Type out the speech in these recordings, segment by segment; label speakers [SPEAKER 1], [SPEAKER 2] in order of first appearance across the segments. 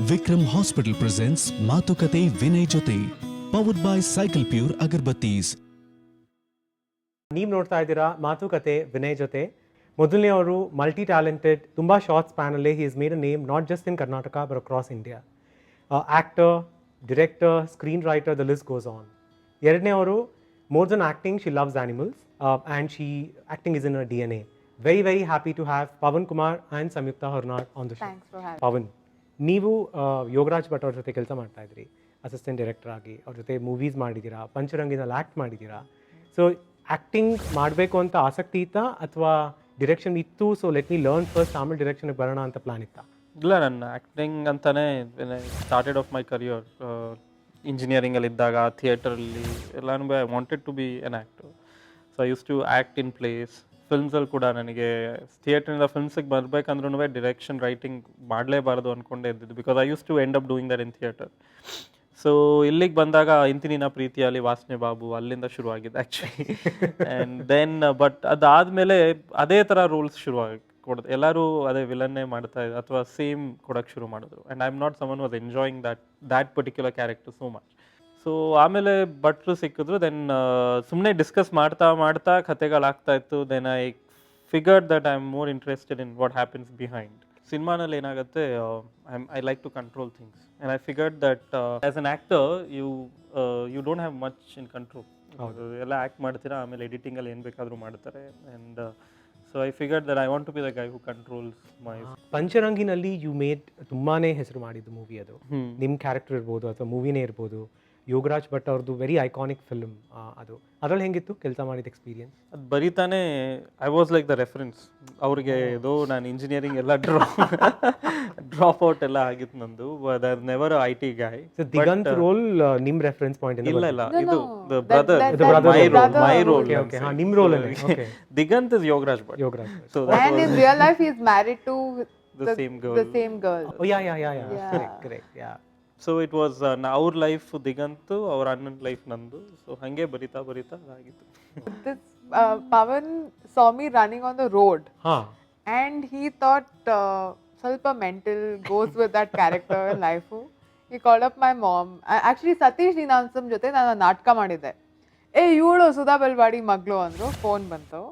[SPEAKER 1] Vikram Hospital presents Matukate Vinay Jote, powered by Cycle Pure Agarbattis.
[SPEAKER 2] ನೀವು ನೋಡ್ತಾ ಇದ್ದೀರಾ ಮಾತುಕತೆ ವಿನಯ್ ಜೊತೆ. ಮೊದಲನೇ ಅವರು ಮಲ್ಟಿ ಟ್ಯಾಲೆಂಟೆಡ್, ತುಂಬ ಶಾರ್ಟ್ ಸ್ಪ್ಯಾನಲ್ಲಿ he is made a name not just in Karnataka but across India. Actor, director, screen writer, the list goes on. ಎರಡನೇ ಅವರು more than acting she loves animals and she acting is in a DNA. Very very happy to have Pavan Kumar and Samyuktha Hornad on the show. Pavan, ನೀವು ಯೋಗರಾಜ್ ಭಟ್ ಅವ್ರ ಜೊತೆ ಕೆಲಸ ಮಾಡ್ತಾ ಇದ್ರಿ assistant director ಆಗಿ. ಅವ್ರ ಜೊತೆ ಮೂವೀಸ್ ಮಾಡಿದ್ದೀರಾ, ಪಂಚರಂಗಿನಲ್ಲಿ ಆ್ಯಕ್ಟ್ ಮಾಡಿದ್ದೀರಾ. ಸೊ ಆ್ಯಕ್ಟಿಂಗ್ ಮಾಡಬೇಕು ಅಂತ ಆಸಕ್ತಿ ಇತ್ತಾ ಅಥವಾ ಡಿರೆಕ್ಷನ್ ಇತ್ತು, so let me learn first ಆಮೇಲೆ ಡಿರೆಕ್ಷನ್ಗೆ ಬರೋಣ ಅಂತ ಪ್ಲಾನ್ ಇತ್ತಾ?
[SPEAKER 3] ಇಲ್ಲ, ನನ್ನ ಆ್ಯಕ್ಟಿಂಗ್ ಅಂತಲೇ ಸ್ಟಾರ್ಟೆಡ್ ಆಫ್ ಮೈ ಕರಿಯರ್. ಇಂಜಿನಿಯರಿಂಗಲ್ಲಿ ಇದ್ದಾಗ ಥಿಯೇಟರಲ್ಲಿ ಎಲ್ಲನೂ I wanted to be an actor. So I use to act in plays. ಫಿಲ್ಮ್ಸಲ್ಲಿ ಕೂಡ ನನಗೆ ಥಿಯೇಟ್ರಿಂದ ಫಿಲ್ಮ್ಸಿಗೆ ಬರಬೇಕಂದ್ರೂ ಡಿರೆಕ್ಷನ್ ರೈಟಿಂಗ್ ಮಾಡಲೇಬಾರ್ದು ಅಂದ್ಕೊಂಡೇ ಇದ್ದಿದ್ದು, because I use to end up doing that in theatre. So ಇಲ್ಲಿಗೆ ಬಂದಾಗ ಇಂತಿನಿನ ಪ್ರೀತಿಯಲ್ಲಿ ವಾಸನೆ ಬಾಬು ಅಲ್ಲಿಂದ ಶುರುವಾಗಿದ್ದು ಆ್ಯಕ್ಚುಲಿ. ಆ್ಯಂಡ್ ದೆನ್ ಬಟ್ ಅದಾದಮೇಲೆ ಅದೇ ಥರ ರೂಲ್ಸ್ ಶುರುವಾಗಿ ಕೊಡೋದು, ಎಲ್ಲರೂ ಅದೇ ವಿಲನ್ನೇ ಮಾಡ್ತಾ ಇದ್ರು ಅಥವಾ ಸೇಮ್ ಕೊಡೋಕ್ಕೆ ಶುರು ಮಾಡಿದ್ರು. And I am not summon was enjoying that particular character so much. So ಆಮೇಲೆ ಭಟ್ರು ಸಿಕ್ಕಿದ್ರು. ದೆನ್ ಸುಮ್ಮನೆ ಡಿಸ್ಕಸ್ ಮಾಡ್ತಾ ಕಥೆಗಳಾಗ್ತಾ ಇತ್ತು. Then I figured that I am more interested in what happens behind. ಸಿನಿಮಾನಲ್ಲಿ ಏನಾಗುತ್ತೆ, I like to control things and I figured that as an actor you don't have much in control. ಎಲ್ಲ act ಮಾಡ್ತೀರಾ, ಆಮೇಲೆ ಎಡಿಟಿಂಗಲ್ಲಿ ಏನು ಬೇಕಾದರೂ ಮಾಡ್ತಾರೆ. And so I figured that I want to be the guy who controls my.
[SPEAKER 2] ಪಂಚರಂಗಿನಲ್ಲಿ you made ತುಂಬಾ ಹೆಸರು ಮಾಡಿದ್ದು ಮೂವಿ ಅದು. ನಿಮ್ಮ ಕ್ಯಾರೆಕ್ಟರ್ ಇರ್ಬೋದು ಅಥವಾ ಮೂವಿನೇ ಇರ್ಬೋದು. ಯೋಗರಾಜ್ ಭಟ್ ಅವ್ರದ್ದು ವೆರಿ ಐಕಾನಿಕ್ ಫಿಲ್ಮ್ ಅದು. ಅದ್ರಲ್ಲಿ ಹೆಂಗಿತ್ತು ಕೆಲಸ ಮಾಡಿದ ಎಕ್ಸ್ಪೀರಿಯನ್ಸ್?
[SPEAKER 3] ಅದು ಬರೀತಾನೆ I was like the reference ಅವ್ರಿಗೆ. ಇದು ನಾನು ಇಂಜಿನಿಯರಿಂಗ್ ಎಲ್ಲ ಡ್ರಾಪ್ ಔಟ್ ಎಲ್ಲ ಆಗಿತ್ತು ನಂದು. Never I T guy.
[SPEAKER 2] Diganth role ನಿಮ್ ರೆಫರೆನ್ಸ್ ಪಾಯಿಂಟ್?
[SPEAKER 3] ಇಲ್ಲ, ಇದು ದ ಬ್ರದರ್, ಮೈ ರೋಲ್.
[SPEAKER 2] ನಿಮ್ ರೋಲ್ ಅಲ್ಲಿ
[SPEAKER 3] Diganth is Yogaraj Bhat.
[SPEAKER 2] Yogaraj.
[SPEAKER 3] So
[SPEAKER 4] And in real life, he is married to
[SPEAKER 3] the same girl.
[SPEAKER 4] The same girl.
[SPEAKER 2] Oh yeah. Correct. Yeah.
[SPEAKER 3] So it was our life Diganth, ಅವ್ರ ಅಣ್ಣನ life ನಂದು. So ಹಂಗೆ ಬರಿತಾ ಅದಾಗಿತ್ತು.
[SPEAKER 4] This Pavan saw me running on the road,
[SPEAKER 2] ಹಾ.
[SPEAKER 4] and he thought ಸ್ವಲ್ಪ mental goes with that character in life. He called up my mom. Actually, Satish Ninansam ಜೊತೆ ನಾನು ನಾಟಕ ಮಾಡಿದ್ದೆ. ಇವಳು ಸುಧಾ ಬೆಲ್ವಾಡಿ ಮಗಳು ಅಂದ್ರು. ಫೋನ್ ಬಂತು.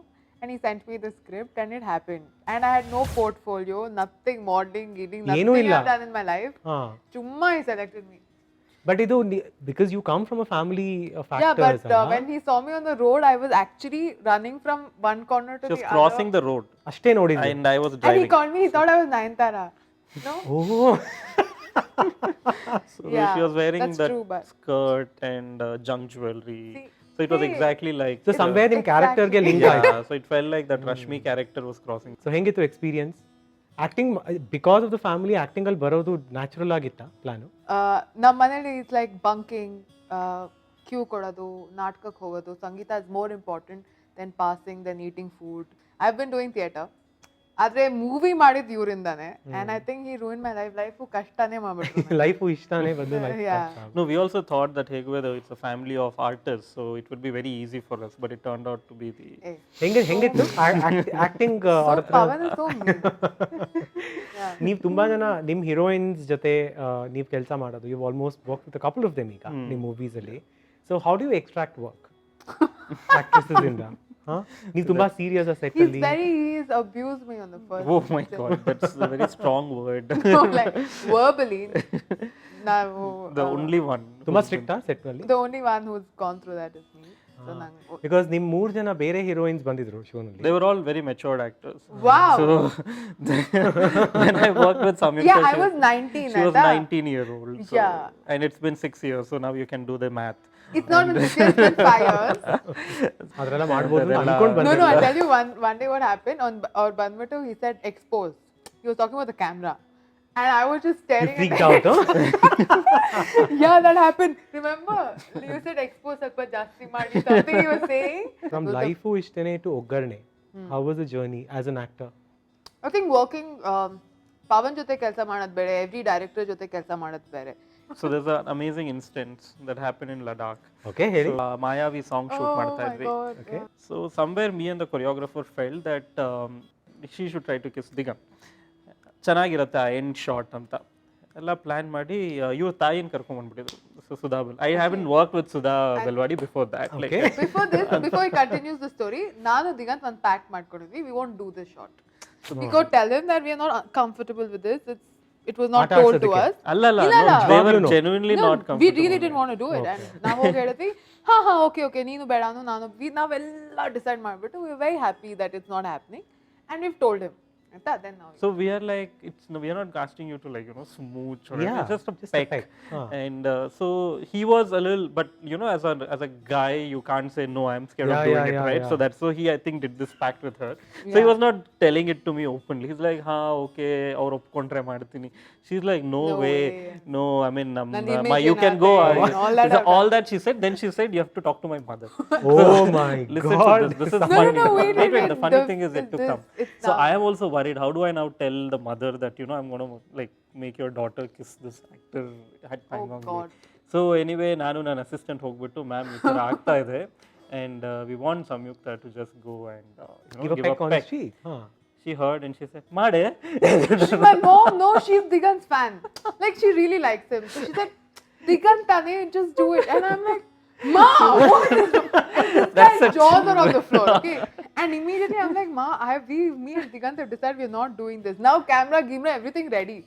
[SPEAKER 4] And he sent me the script and it happened. And I had no portfolio, nothing, modeling, nothing I've done in my life. Chumma he selected me.
[SPEAKER 2] But ಇದು because you come from a family of actors.
[SPEAKER 4] Yeah, but when he saw me on the road, I was actually running from one corner to the
[SPEAKER 3] Just
[SPEAKER 4] other.
[SPEAKER 3] crossing the road.
[SPEAKER 2] ಅಷ್ಟೇ ನೋಡಿದ್ದೆ.
[SPEAKER 3] And I was
[SPEAKER 4] And
[SPEAKER 3] driving.
[SPEAKER 4] he called me, he thought I was Nayanthara. No?
[SPEAKER 2] Oh.
[SPEAKER 3] So
[SPEAKER 4] Yeah,
[SPEAKER 3] she was wearing
[SPEAKER 4] that's
[SPEAKER 3] that
[SPEAKER 4] true, but-
[SPEAKER 3] skirt and junk jewelry.
[SPEAKER 4] See,
[SPEAKER 3] So it was exactly like
[SPEAKER 2] So somewhere ನಿಮ್ character ಗೆ link ಆಯ್ತು.
[SPEAKER 3] yeah, so it felt like that Rashmi character was crossing.
[SPEAKER 2] So ಹೆಂಗಿತ್ತು experience acting? Because of the family acting ಅಲ್ಲಿ ಬರೋದು natural ಆಗಿತ್ತಾ plan?
[SPEAKER 4] ನಮ್ಮ ಮನೇಲಿ it's like banking, Q ಕೊಡೋದು, ನಾಟಕಕ್ಕೆ ಹೋಗೋದು. Sangeetha is more important than passing, than eating food. I have been doing theatre. ಆದ್ರೆ ಮೂವಿ ಮಾಡಿದ್ ಇವರಿಂದಾನೆ. And I think he ruin my life ಕಷ್ಟನೇ ಮಾಡ್ಬಿಟ್ರು.
[SPEAKER 2] ಲೈಫು ಇಷ್ಟನೇ ಬಂದು
[SPEAKER 3] No, we also thought that Hegweda, it's a family of artists, so it would be very easy for us, but it turned out to be the...
[SPEAKER 2] ಹೆಂಗಿತ್ತು acting?
[SPEAKER 4] Pavan is so mean.
[SPEAKER 2] ನೀವು ತುಂಬಾ ಜನ ನಿಮ್ಮ heroines ಜೊತೆ ನೀವು ಕೆಲಸ ಮಾಡೋದು. You almost work with couple of them ಈಗ ನಿಮ್ಮ ಮೂವೀಸ್ ಅಲ್ಲಿ. So how do you extract work actresses ಇಂದ? ನೀವು ತುಂಬಾ ಸೀರಿಯಸ್ ಸೆಟ್ ಅಲ್ಲಿ?
[SPEAKER 4] He's abused me on the first.
[SPEAKER 3] Oh my God, that's a very strong word.
[SPEAKER 4] No, like verbally. Now,
[SPEAKER 3] The only one.
[SPEAKER 2] ತುಂಬಾ strict set ನಲ್ಲಿ?
[SPEAKER 4] the only one who's gone through that is me. So
[SPEAKER 2] because ನಿಮ್ 3 ಜನ ಬೇರೆ heroines ಬಂದಿದ್ರು ಶೋನಲ್ಲಿ.
[SPEAKER 3] They were all very matured actors.
[SPEAKER 4] Wow.
[SPEAKER 3] So when I worked with Samyukta,
[SPEAKER 4] Yeah, I was 19.
[SPEAKER 3] she was
[SPEAKER 4] at that.
[SPEAKER 3] 19-year-old. So,
[SPEAKER 4] Yeah.
[SPEAKER 3] And it's been 6 years, so now you can do the math.
[SPEAKER 4] It's not been 6 years, it's been 5 years.
[SPEAKER 2] ಅದರೆಲ್ಲ ಮಾಡ್ಬೋದು ಅನ್ಕೊಂಡು
[SPEAKER 4] No,
[SPEAKER 2] ಬಂದಿದ್ರು.
[SPEAKER 4] I'll tell you one day what happened. On our Banmatu, he said expose. He was talking about the camera. And I was just staring
[SPEAKER 2] freaked
[SPEAKER 4] at
[SPEAKER 2] out.
[SPEAKER 4] Yeah, that happened. Remember? You said expose ಸ್ವಲ್ಪ ಜಾಸ್ತಿ ಮಾಡಿ something he was saying.
[SPEAKER 2] From life ಇಷ್ಟೇನೆ to ಒಗ್ಗರಣೆ. How was the journey as an actor?
[SPEAKER 4] I think working Pavan ಜೊತೆ ಕೆಲಸ ಮಾಡೋದು ಬೇರೆ, every director ಜೊತೆ ಕೆಲಸ ಮಾಡೋದು ಬೇರೆ.
[SPEAKER 3] So there's an amazing instance that happened in Ladakh.
[SPEAKER 2] Okay, ಹೇಳಿ.
[SPEAKER 3] So, Mayavi song shoot
[SPEAKER 4] Oh
[SPEAKER 3] ಮಾಡ್ತಾ
[SPEAKER 4] my
[SPEAKER 3] ಇದ್ವಿ.
[SPEAKER 4] God.
[SPEAKER 2] Okay.
[SPEAKER 3] So somewhere me and the choreographer felt that she should try to kiss Digant. ಚೆನ್ನಾಗಿರುತ್ತೆ ಆ end shot ಅಂತ. ಎಲ್ಲ plan ಮಾಡಿ ಇವ್ರ ತಾಯಿನ ಕರ್ಕೊಂಡ್ಬಂದ್ಬಿಟ್ಟಿದ್ರು. So Sudha I haven't work with Sudha Belawadi before that. Like
[SPEAKER 4] Before he continues the story, ನಾನು ದಿಗಂತ್ ಒಂದು ಪ್ಯಾಕ್ ಮಾಡ್ಕೊಂಡಿದ್ವಿ. We won't do this shot. We go tell him that we are not comfortable with this. It was not told to us.
[SPEAKER 3] ಅಲ್ಲ they were genuinely not
[SPEAKER 4] We
[SPEAKER 3] comfortable.
[SPEAKER 4] really didn't want to do it. And ನಾವು ಹೋಗಿ ಹೇಳಿದ್ವಿ, okay, ನೀನು ಬೇಡ ನಾನು ನಾವೆಲ್ಲ decide ಮಾಡ್ಬಿಟ್ಟು we were very happy that it's not happening. And we've told him. Then now
[SPEAKER 3] So we are like, we are not casting you to like, smooch or
[SPEAKER 2] Yeah,
[SPEAKER 3] it's just a
[SPEAKER 2] just a
[SPEAKER 3] peck.
[SPEAKER 2] peck.
[SPEAKER 3] And so he was a little, but as a guy, you can't say no, I'm scared of doing it, right? So that's so he, I think, did this pact with her. So he was not telling it to me openly. He's like, okay, aur oppkondre ಮಾಡ್ತೀನಿ. She's like, no way. No, I mean, you can go. All that she said. Then she said, you have to talk to my mother.
[SPEAKER 2] Oh my
[SPEAKER 3] Listen
[SPEAKER 2] God.
[SPEAKER 3] to this. This is funny.
[SPEAKER 4] wait.
[SPEAKER 3] The funny thing is yet to come.
[SPEAKER 4] it's
[SPEAKER 3] So I am also worried. How do I now tell the mother that I'm going to like make your daughter kiss this actor at Pangong?
[SPEAKER 4] God.
[SPEAKER 3] So anyway, ನಾನು ನನ್ನ assistant ಹೋಗ್ಬಿಟ್ಟು ma'am ಈ ಥರ ಆಗ್ತಾ ಇದೆ and we want Samyukta to just go and
[SPEAKER 2] Give a peck on the cheek.
[SPEAKER 3] She heard and she said, "Made."
[SPEAKER 4] My mom, no, she's Digant's fan. Like she really likes him. So she said, Digant tane, just do it. And I'm like, Ma, what is this guy's jaws are on the floor. Okay. And immediately I'm like, Ma, me and Digant have decided we're not doing this. Now camera, everything ready.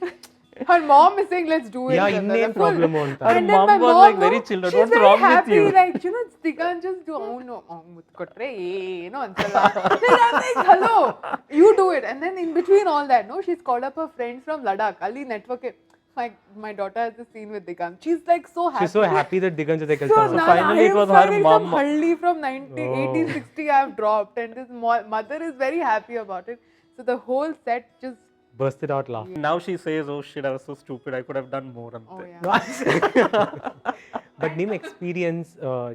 [SPEAKER 4] Her mom is saying, let's do it.
[SPEAKER 2] Yeah,
[SPEAKER 4] together.
[SPEAKER 2] ಇನ್ನೇನ್ problem ಅಂತ.
[SPEAKER 3] Her
[SPEAKER 4] And then
[SPEAKER 3] mom
[SPEAKER 4] my
[SPEAKER 3] was
[SPEAKER 4] mom,
[SPEAKER 3] like very chilled.
[SPEAKER 4] she's
[SPEAKER 3] What's
[SPEAKER 4] very
[SPEAKER 3] wrong with
[SPEAKER 4] happy,
[SPEAKER 3] you?
[SPEAKER 4] like, Digant just do, ಮುತ್ತು ಕೊಟ್ರೆ ಏನೋ ಅನ್ಸಲ್ಲ. Then I'm like, hello, you do it. And then in between all that, no, she's called up her friends from Ladakh. Ali network, my daughter has a scene with Digant. She's like so happy.
[SPEAKER 2] She's so happy that Digant jothe
[SPEAKER 4] So
[SPEAKER 2] ಕೆಲಸ ಮಾಡ್ತಾರೆ.
[SPEAKER 4] now
[SPEAKER 3] finally
[SPEAKER 4] I
[SPEAKER 3] it
[SPEAKER 4] am
[SPEAKER 3] was her
[SPEAKER 4] finding
[SPEAKER 3] mom.
[SPEAKER 4] some Halli from 1860 I have dropped, and his mother is very happy about it. So the whole set just
[SPEAKER 2] Bursted out laughing.
[SPEAKER 3] Now she says, "Oh shit, I was so stupid. I could have done more."
[SPEAKER 4] oh yeah.
[SPEAKER 2] But ನಿಮ್ಮ experience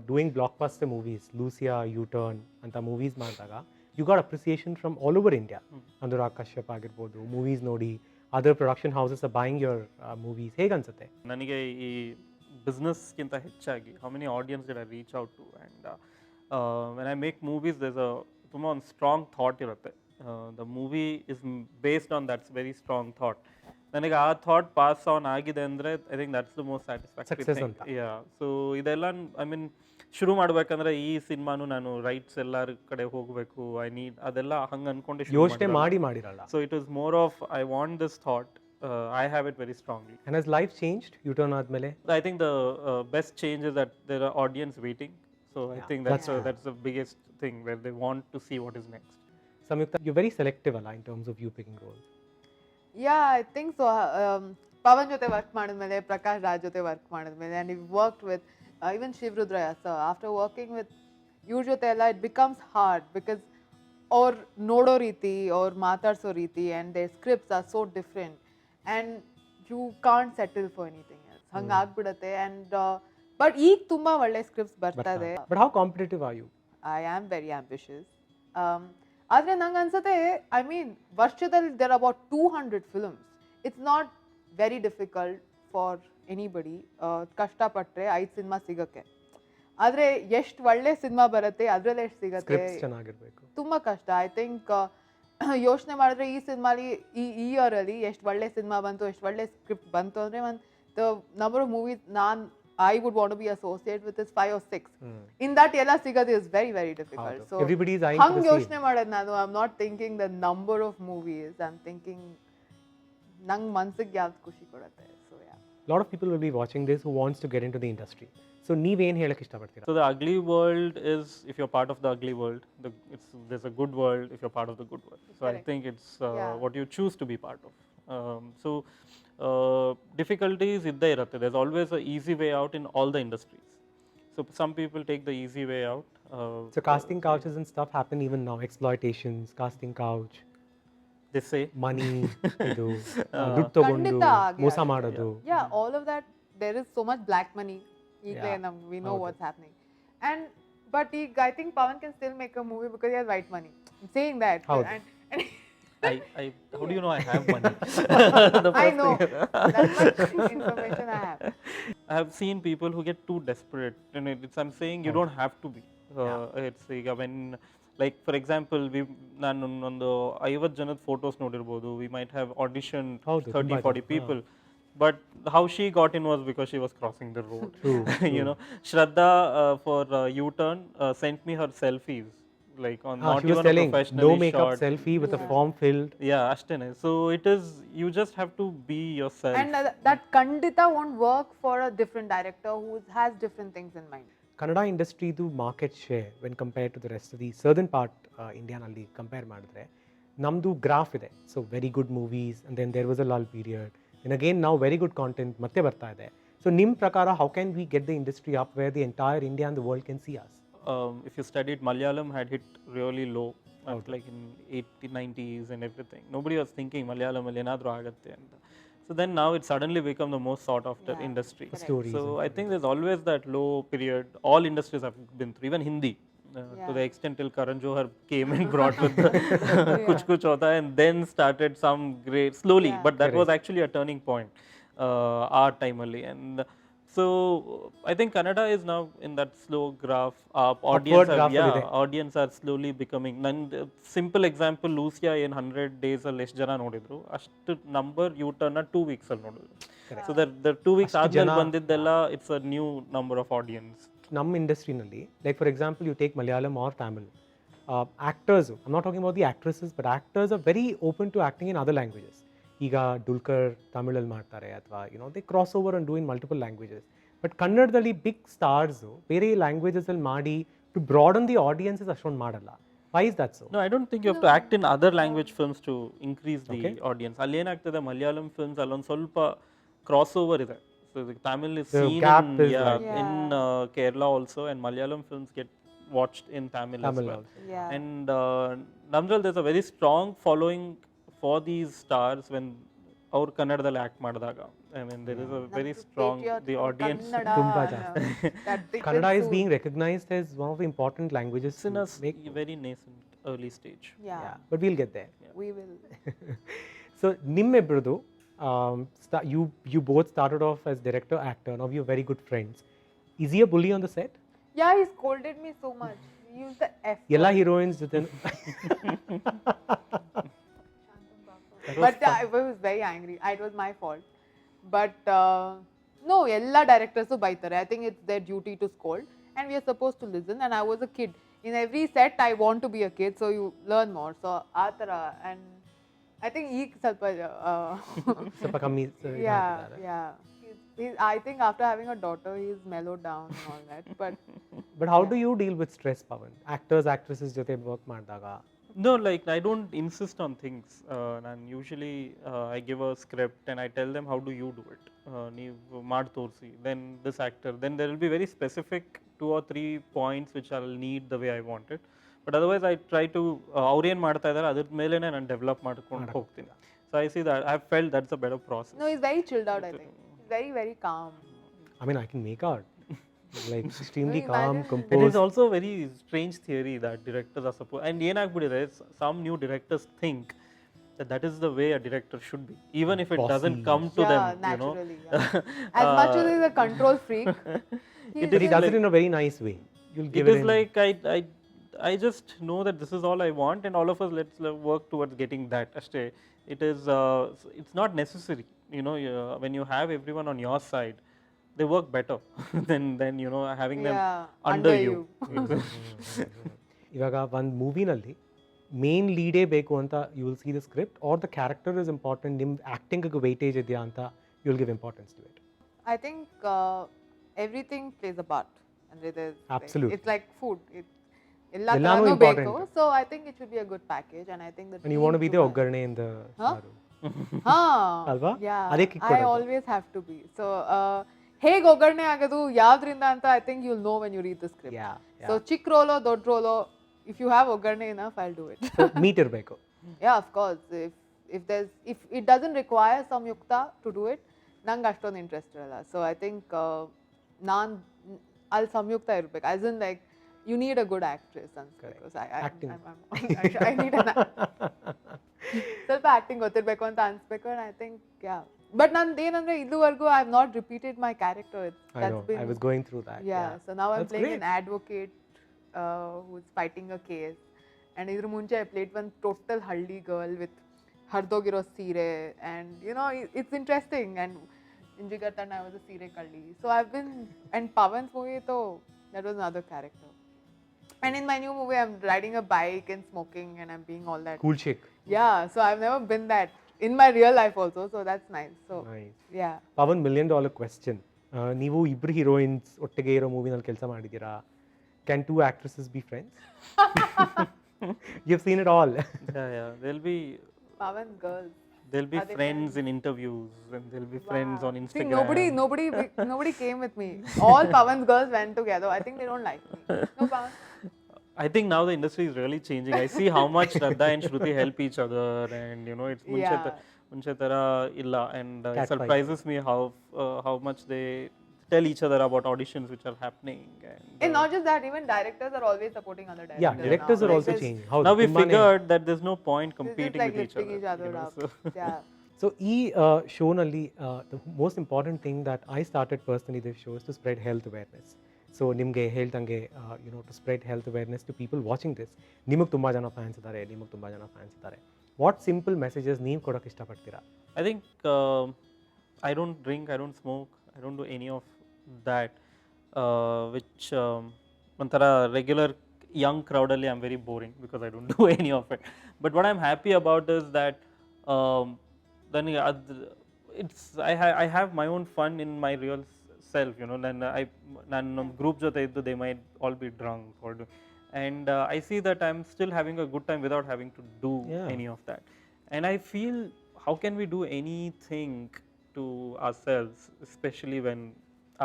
[SPEAKER 2] doing blockbuster movies Lucia U Turn ಅಂತ movies ಮಾಡಿದಾಗ you got appreciation from all over India. Anurag Kashyap ಆಗಿರ್ಬೋದು, movies ನೋಡಿ other production houses are buying your movies. ಹೇಗೆ ಅನ್ಸುತ್ತೆ?
[SPEAKER 3] ನನಗೆ ಈ ಬಿಸ್ನೆಸ್ಗಿಂತ ಹೆಚ್ಚಾಗಿ how many audience did I reach out to and when I make movies ತುಂಬ ಒಂದು ಸ್ಟ್ರಾಂಗ್ ಥಾಟ್ ಇರುತ್ತೆ. The movie is based on that's very strong thought. ನನಗೆ ಆ ಥಾಟ್ ಪಾಸ್ ಆನ್ ಆಗಿದೆ ಅಂದರೆ I think that's the most satisfactory thing. Yeah, so ಇದೆಲ್ಲ I mean ಶುರು ಮಾಡ್ಬೇಕಂದ್ರೆ ಈ ಸಿನಿಮಾನು ನಾನು ರೈಟ್ಸ್ ಎಲ್ಲರ ಕಡೆ ಹೋಗಬೇಕು, ಐ ನೀಡ್ ಅದೆಲ್ಲ ಹಂಗೆ ಅನ್ಕೊಂಡೆ
[SPEAKER 2] ಯೋಚನೆ ಮಾಡಿರಲ್ಲ.
[SPEAKER 3] So it is more of I want this thought. I have it very strongly.
[SPEAKER 2] And has life changed U-turn ಆದ್ಮೇಲೆ?
[SPEAKER 3] I think the best change is that there are audience waiting. So I think that's the biggest thing where they want to see what is next.
[SPEAKER 2] Samyukta, you're very selective in terms of you picking roles.
[SPEAKER 4] Yeah, I think so. Pavan jote work madidmele, Prakash Raj jote work madidmele, and we've worked with even Shiv Rudraya sir. After working with you jote ella, it becomes hard because or nodo reeti or matarso reeti and their scripts are so different and you can't settle for anything else. Hang ಆಗ್ಬಿಡುತ್ತೆ. And but ಈಗ ತುಂಬಾ ಒಳ್ಳೆ scripts ಬರ್ತಾ ಇದೆ.
[SPEAKER 2] But how competitive are you?
[SPEAKER 4] I am very ambitious. ಆದರೆ ನಂಗೆ ಅನ್ಸುತ್ತೆ, I mean ವರ್ಷದಲ್ಲಿ there about 200 films. It's not very difficult for anybody. ಕಷ್ಟಪಟ್ಟರೆ 5 ಸಿನಿಮಾ ಸಿಗೋಕ್ಕೆ. ಆದರೆ ಎಷ್ಟು ಒಳ್ಳೆ ಸಿನಿಮಾ ಬರುತ್ತೆ, ಅದರಲ್ಲಿ ಎಷ್ಟು ಸಿಗುತ್ತೆ,
[SPEAKER 2] ಚೆನ್ನಾಗಿರ್ಬೇಕು, ತುಂಬ
[SPEAKER 4] ಕಷ್ಟ. ಐ ಥಿಂಕ್ ಯೋಚನೆ ಮಾಡಿದ್ರೆ ಈ ಸಿನಿಮಾಲಿ ಈ ಇಯರಲ್ಲಿ ಎಷ್ಟು ಒಳ್ಳೆ ಸಿನಿಮಾ ಬಂತು, ಎಷ್ಟು ಒಳ್ಳೆ ಸ್ಕ್ರಿಪ್ಟ್ ಬಂತು ಅಂದರೆ the number of movies I would want to be associated with is 5 or 6. In that yella sigadu is very, very difficult. So
[SPEAKER 2] everybody is eyeing to the
[SPEAKER 4] yochne madad nanu. I'm not thinking the number of movies. I'm thinking nang mansige yav khushi kodutte. So yeah.
[SPEAKER 2] A lot of people will be watching this who wants to get into the industry. So ನೀವ್ ಏನು ಹೇಳಕ್ಕೆ ಇಷ್ಟಪಡ್ತೀರಾ?
[SPEAKER 3] So the ugly world is, if you're part of the ugly world, there's a good world if you're part of the good world. So correct. I think it's what you choose to be part of. Difficulties idde irutte. There's always a easy way out in all the industries. So some people take the easy way out.
[SPEAKER 2] So casting couches and stuff happen even now. Exploitations, casting couch,
[SPEAKER 3] they say
[SPEAKER 2] money, idu ದುಡ್ಡು ತಗೊಂಡು ಮೋಸ ಮಾಡೋದು.
[SPEAKER 4] Yeah, all of that. There is so much black money. We know what's happening. And but I think Pavan can still make a movie because he has white money. I'm saying that. And
[SPEAKER 3] how do you know I have money?
[SPEAKER 4] I know. That's much information I have.
[SPEAKER 3] I have seen people who get too desperate. And I'm saying you don't have to be. It's like when, like for example, ನಾನು ಒಂದು 50 ಜನದ photos ನೋಡಿರ್ಬೋದು. We might have auditioned 30-40 people. but how she got in was because she was crossing the road. You know, Shraddha for U-turn sent me her selfies, like on not
[SPEAKER 2] She was
[SPEAKER 3] even a
[SPEAKER 2] telling
[SPEAKER 3] professionally
[SPEAKER 2] no makeup
[SPEAKER 3] shot.
[SPEAKER 2] selfie with a
[SPEAKER 4] Yeah.
[SPEAKER 2] form filled.
[SPEAKER 3] Yeah, ashtene. So it is, you just have to be yourself.
[SPEAKER 4] And that Kandita won't work for a different director who has different things in mind.
[SPEAKER 2] Kannada industry do market share when compared to the rest of the southern part ಇಂಡಿಯಾನಲ್ಲಿ compare ಮಾಡಿದ್ರೆ ನಮ್ಮದು graph ಇದೆ so very good movies and then there was a lull period then again ನಾವು very good content ಮತ್ತೆ ಬರ್ತಾ ಇದೆ so ನಿಮ್ಮ ಪ್ರಕಾರ how can we get the industry up where the entire India and the world can see us
[SPEAKER 3] If you studied Malayalam had hit really low, like in 80s, 90s and everything. Nobody was thinking Malayalam ಅಲ್ಲಿ ಏನಾದ್ರೂ ಆಗತ್ತೆ ಅಂತ. So then now it suddenly become the most sought after
[SPEAKER 4] Yeah,
[SPEAKER 3] industry.
[SPEAKER 4] correct.
[SPEAKER 2] Stories
[SPEAKER 3] So
[SPEAKER 2] and
[SPEAKER 3] I think there's always that low period. All industries have been through, even Hindi. To
[SPEAKER 4] Yeah.
[SPEAKER 3] the extent till Karan Johar came and brought with the Kuch Kuch Hota and then started some great, slowly,
[SPEAKER 4] Yeah.
[SPEAKER 3] but that was actually a turning point, our time only. And so I think Kannada is now in that slow graph up. Audience are,
[SPEAKER 2] graph
[SPEAKER 3] yeah,
[SPEAKER 2] ಇದೆ.
[SPEAKER 3] audience are slowly becoming. Simple example, Lucia in 100 days ಅಲ್ಲಿ ಎಷ್ಟು ಜನ ನೋಡಿದ್ರು ಅಷ್ಟು number you turn 2 weeks ಅಲ್ಲಿ ನೋಡಿದ್ರು. So the 2 weeks ಆದ್ಮೇಲೆ ಬಂದಿದ್ದೆಲ್ಲ it's a new number of audience.
[SPEAKER 2] ನಮ್ಮ ಇಂಡಸ್ಟ್ರಿನಲ್ಲಿ like for example you take Malayalam or Tamil actors I'm not talking about the actresses but actors are very open to acting in other languages ಈಗ ಡುಲ್ಕರ್ ತಮಿಳಲ್ಲಿ ಮಾಡ್ತಾರೆ ಅಥವಾ you know they cross over and do in multiple languages but ಕನ್ನಡದಲ್ಲಿ big stars ಬೇರೆ ಲ್ಯಾಂಗ್ವೇಜಸಲ್ಲಿ ಮಾಡಿ to broaden the audiences ಅಷ್ಟೊಂದು ಮಾಡಲ್ಲ why is that so
[SPEAKER 3] No, I don't think you have to act in other language films to increase the audience. ಅಲ್ಲಿ ಏನಾಗ್ತದೆ Malayalam films ಅಲ್ಲೊಂದು ಸ್ವಲ್ಪ ಕ್ರಾಸ್ ಓವರ್ ಇದೆ. So the Tamil is
[SPEAKER 2] The
[SPEAKER 3] seen
[SPEAKER 2] gap
[SPEAKER 3] in,
[SPEAKER 2] is
[SPEAKER 3] yeah,
[SPEAKER 2] like-
[SPEAKER 3] in Kerala also, and Malayalam films get watched in Tamil as
[SPEAKER 2] Tamil
[SPEAKER 3] well.
[SPEAKER 2] also.
[SPEAKER 4] Yeah.
[SPEAKER 3] And Namral, there's a very strong following for these stars when our Kannadadalli act ಮಾಡಿದಾಗ. I mean, there is a very strong, the audience.
[SPEAKER 2] ತುಂಬಾ Kannada is being recognized as one of the important languages
[SPEAKER 3] It's in
[SPEAKER 2] to
[SPEAKER 3] a
[SPEAKER 2] make
[SPEAKER 3] very nascent early stage.
[SPEAKER 4] Yeah,
[SPEAKER 2] but we'll get there.
[SPEAKER 4] we will.
[SPEAKER 2] So ನಿಮ್ಮಿಬ್ರದ್ದು you both started off as director actor, now you're very good friends. Is he a bully on the set?
[SPEAKER 4] Yeah, he scolded me so much. He used the F.
[SPEAKER 2] ಎಲ್ಲ heroines ಜೊತೆ
[SPEAKER 4] But I was very angry. It was my fault. But no, ಎಲ್ಲ directors ಬೈತಾರೆ. I think it's their duty to scold, and we are supposed to listen. And I was a kid. In every set, I want to be a kid, so you learn more. So ಆ ಥರ, and I think ಈಗ ಸ್ವಲ್ಪ
[SPEAKER 2] ಸ್ವಲ್ಪ ಕಮ್ಮಿ
[SPEAKER 4] yeah. I think after having a daughter, he's mellowed down and all that.
[SPEAKER 2] But how do you deal with stress, Pawan? Actors, actresses ಜೊತೆ work ಮಾಡಿದಾಗ
[SPEAKER 3] No, like I don't insist on things. And usually I give a script and I tell them how do you do it. ನೀವು ಮಾಡಿ ತೋರಿಸಿ, then this actor, then there will be very specific 2 or 3 points which I'll need the way I want it. But otherwise I try to ಅವ್ರು ಏನು ಮಾಡ್ತಾ ಇದ್ದಾರೆ ಅದ್ರ ಮೇಲೆ ನಾನು ಡೆವಲಪ್ ಮಾಡ್ಕೊಂಡು ಹೋಗ್ತೀನಿ. So I see that I felt that's a better process.
[SPEAKER 4] no, he's very chilled out. I think he's very, very calm.
[SPEAKER 2] I mean I can make out like extremely
[SPEAKER 4] No,
[SPEAKER 2] calm,
[SPEAKER 4] imagine-
[SPEAKER 3] It
[SPEAKER 2] composed.
[SPEAKER 3] is also a very strange theory that directors are supposed, and ಏನಾಗ್ಬಿಟ್ಟಿದೆ, some new directors think that is the way a director should be, even if it doesn't
[SPEAKER 2] Bossy.
[SPEAKER 3] come to
[SPEAKER 4] Yeah,
[SPEAKER 3] them, you know.
[SPEAKER 4] naturally. Yeah. As much as he's a control freak,
[SPEAKER 2] But he does it in a very nice way. You'll give
[SPEAKER 3] It
[SPEAKER 2] it
[SPEAKER 3] is
[SPEAKER 2] in.
[SPEAKER 3] like I just know that this is all I want, and all of us let's work towards getting that. Ashte. It is it's not necessary, you know. When you have everyone on your side, they work better than you know having them
[SPEAKER 4] yeah,
[SPEAKER 3] under you.
[SPEAKER 2] ಇವಾಗ ಒಂದು ಮೂವಿನಲ್ಲಿ main ಲೀಡೇ ಬೇಕು ಅಂತ you will see the script or the character is important ನಿಮ್ಮ ಆ್ಯಕ್ಟಿಂಗಿಗೆ weightage ಇದೆಯಾ ಅಂತ you will give importance to it
[SPEAKER 4] I think everything plays a part. And
[SPEAKER 2] Absolutely.
[SPEAKER 4] it's like food.
[SPEAKER 2] ಎಲ್ಲಾನು
[SPEAKER 4] ಎಲ್ಲಾನು
[SPEAKER 2] important.
[SPEAKER 4] ಬೇಕು. So I think it should be a good package, and I think that.
[SPEAKER 2] And you want to be the ಒಗ್ಗರಣೆ in the ಸಾರು ಅಲ್ವಾ?
[SPEAKER 4] Yeah.
[SPEAKER 2] ಅದೇ kick
[SPEAKER 4] I
[SPEAKER 2] ಕೊಡೋದು.
[SPEAKER 4] always have to be. So ಹೇಗೆ ಒಗ್ಗರಣೆ ಆಗೋದು ಯಾವ್ದ್ರಿಂದ ಅಂತ I think you'll know when you read the script.
[SPEAKER 2] Yeah,
[SPEAKER 4] So ಚಿಕ್ಕ ರೋಲೋ ದೊಡ್ಡ ರೋಲೋ, if you have ಒಗ್ಗರಣೆ enough, I'll do it.
[SPEAKER 2] Meet ಇರಬೇಕು
[SPEAKER 4] Yeah, of course. If it doesn't require Samyukta to do it, ನಂಗೆ ಅಷ್ಟೊಂದು ಇಂಟ್ರೆಸ್ಟ್ ಇರಲ್ಲ. So I think ಅಲ್ಲಿ ಸಂಯುಕ್ತ ಇರ್ಬೇಕು. As in like you need a good actress ಅನ್ಸ್ಬೇಕು. So
[SPEAKER 2] Acting.
[SPEAKER 4] I need an ಸ್ವಲ್ಪ acting ಗೊತ್ತಿರ್ಬೇಕು ಅಂತ ಅನ್ಸ್ಬೇಕು. And I think but ನಂದು ಏನಂದ್ರೆ ಇದುವರೆಗೂ I have not repeated my character.
[SPEAKER 2] I know, I was going through that.
[SPEAKER 4] Yeah, so now I'm
[SPEAKER 2] That's
[SPEAKER 4] playing
[SPEAKER 2] great.
[SPEAKER 4] an advocate who's fighting a case. And ಇದ್ರ ಮುಂಚೆ I played one total ಹಳ್ಳಿ girl with ಹರ್ದೋಗಿರೋ ಸೀರೆ. And you know, it's interesting. And In Jigartana, I was a Sire Kalli. So I've been, and Pawan's movie, so that was another character. And in my new movie, I'm riding a bike and smoking and I'm being all that.
[SPEAKER 2] Cool chick.
[SPEAKER 4] Yeah, so I've never been that in my real life also, so that's nice. So,
[SPEAKER 2] Nice.
[SPEAKER 4] yeah.
[SPEAKER 2] Pavan $1 million question. ನೀವು ಇಬ್ರು heroines ಒಟ್ಟಿಗೆ ಇರೋ ಮೂವಿನಲ್ಲಿ ಕೆಲಸ ಮಾಡಿದ್ದೀರಾ. Can two actresses be friends? You've seen it all.
[SPEAKER 3] Yeah.
[SPEAKER 4] Pawan's girls.
[SPEAKER 3] There'll be
[SPEAKER 4] Are they
[SPEAKER 3] friends in interviews, and there'll be friends on
[SPEAKER 4] See,
[SPEAKER 3] Instagram.
[SPEAKER 4] nobody came with me. All Pawan's girls went together. I think they don't like me. No, Pawan.
[SPEAKER 3] I think now the industry is really changing. I see how much Shraddha and Shruti help each other, and it's munche tara illa, and it
[SPEAKER 2] Cat
[SPEAKER 3] surprises me how much they tell each other about auditions which are happening.
[SPEAKER 4] And not just that, even directors are always supporting other directors.
[SPEAKER 2] Yeah, directors
[SPEAKER 4] now.
[SPEAKER 2] are
[SPEAKER 4] Like
[SPEAKER 2] also
[SPEAKER 4] this-
[SPEAKER 2] changing. ಹೌದು,
[SPEAKER 3] Now we
[SPEAKER 2] ತುಂಬಾನೇ.
[SPEAKER 3] figured that there's no point
[SPEAKER 4] This is
[SPEAKER 3] competing
[SPEAKER 4] like
[SPEAKER 3] with each
[SPEAKER 4] lifting
[SPEAKER 3] other.
[SPEAKER 4] each other up.
[SPEAKER 3] So
[SPEAKER 4] Yeah.
[SPEAKER 2] So ಈ ಶೋನಲ್ಲಿ the most important thing that I started personally this show is to spread health awareness. So ನಿಮಗೆ ಹೇಳ್ದಂಗೆ to spread health awareness to people watching this. ನಿಮಗೆ ತುಂಬ ಜನ fans ಇದ್ದಾರೆ. What simple messages ನೀವು ಕೊಡೋಕೆ ಇಷ್ಟಪಡ್ತೀರಾ?
[SPEAKER 3] I think I don't drink, I don't smoke, I don't do any of that, which ಒಂಥರ regular young crowdally I'm very boring because I don't do any of it. But what I'm happy about is that then I have my own fun in my real self, then ನನ್ನ group ಜೊತೆ ಇದ್ದು they might all be drunk or do, and I see that I'm still having a good time without having to do any of that. And I feel, how can we do anything to ourselves, especially when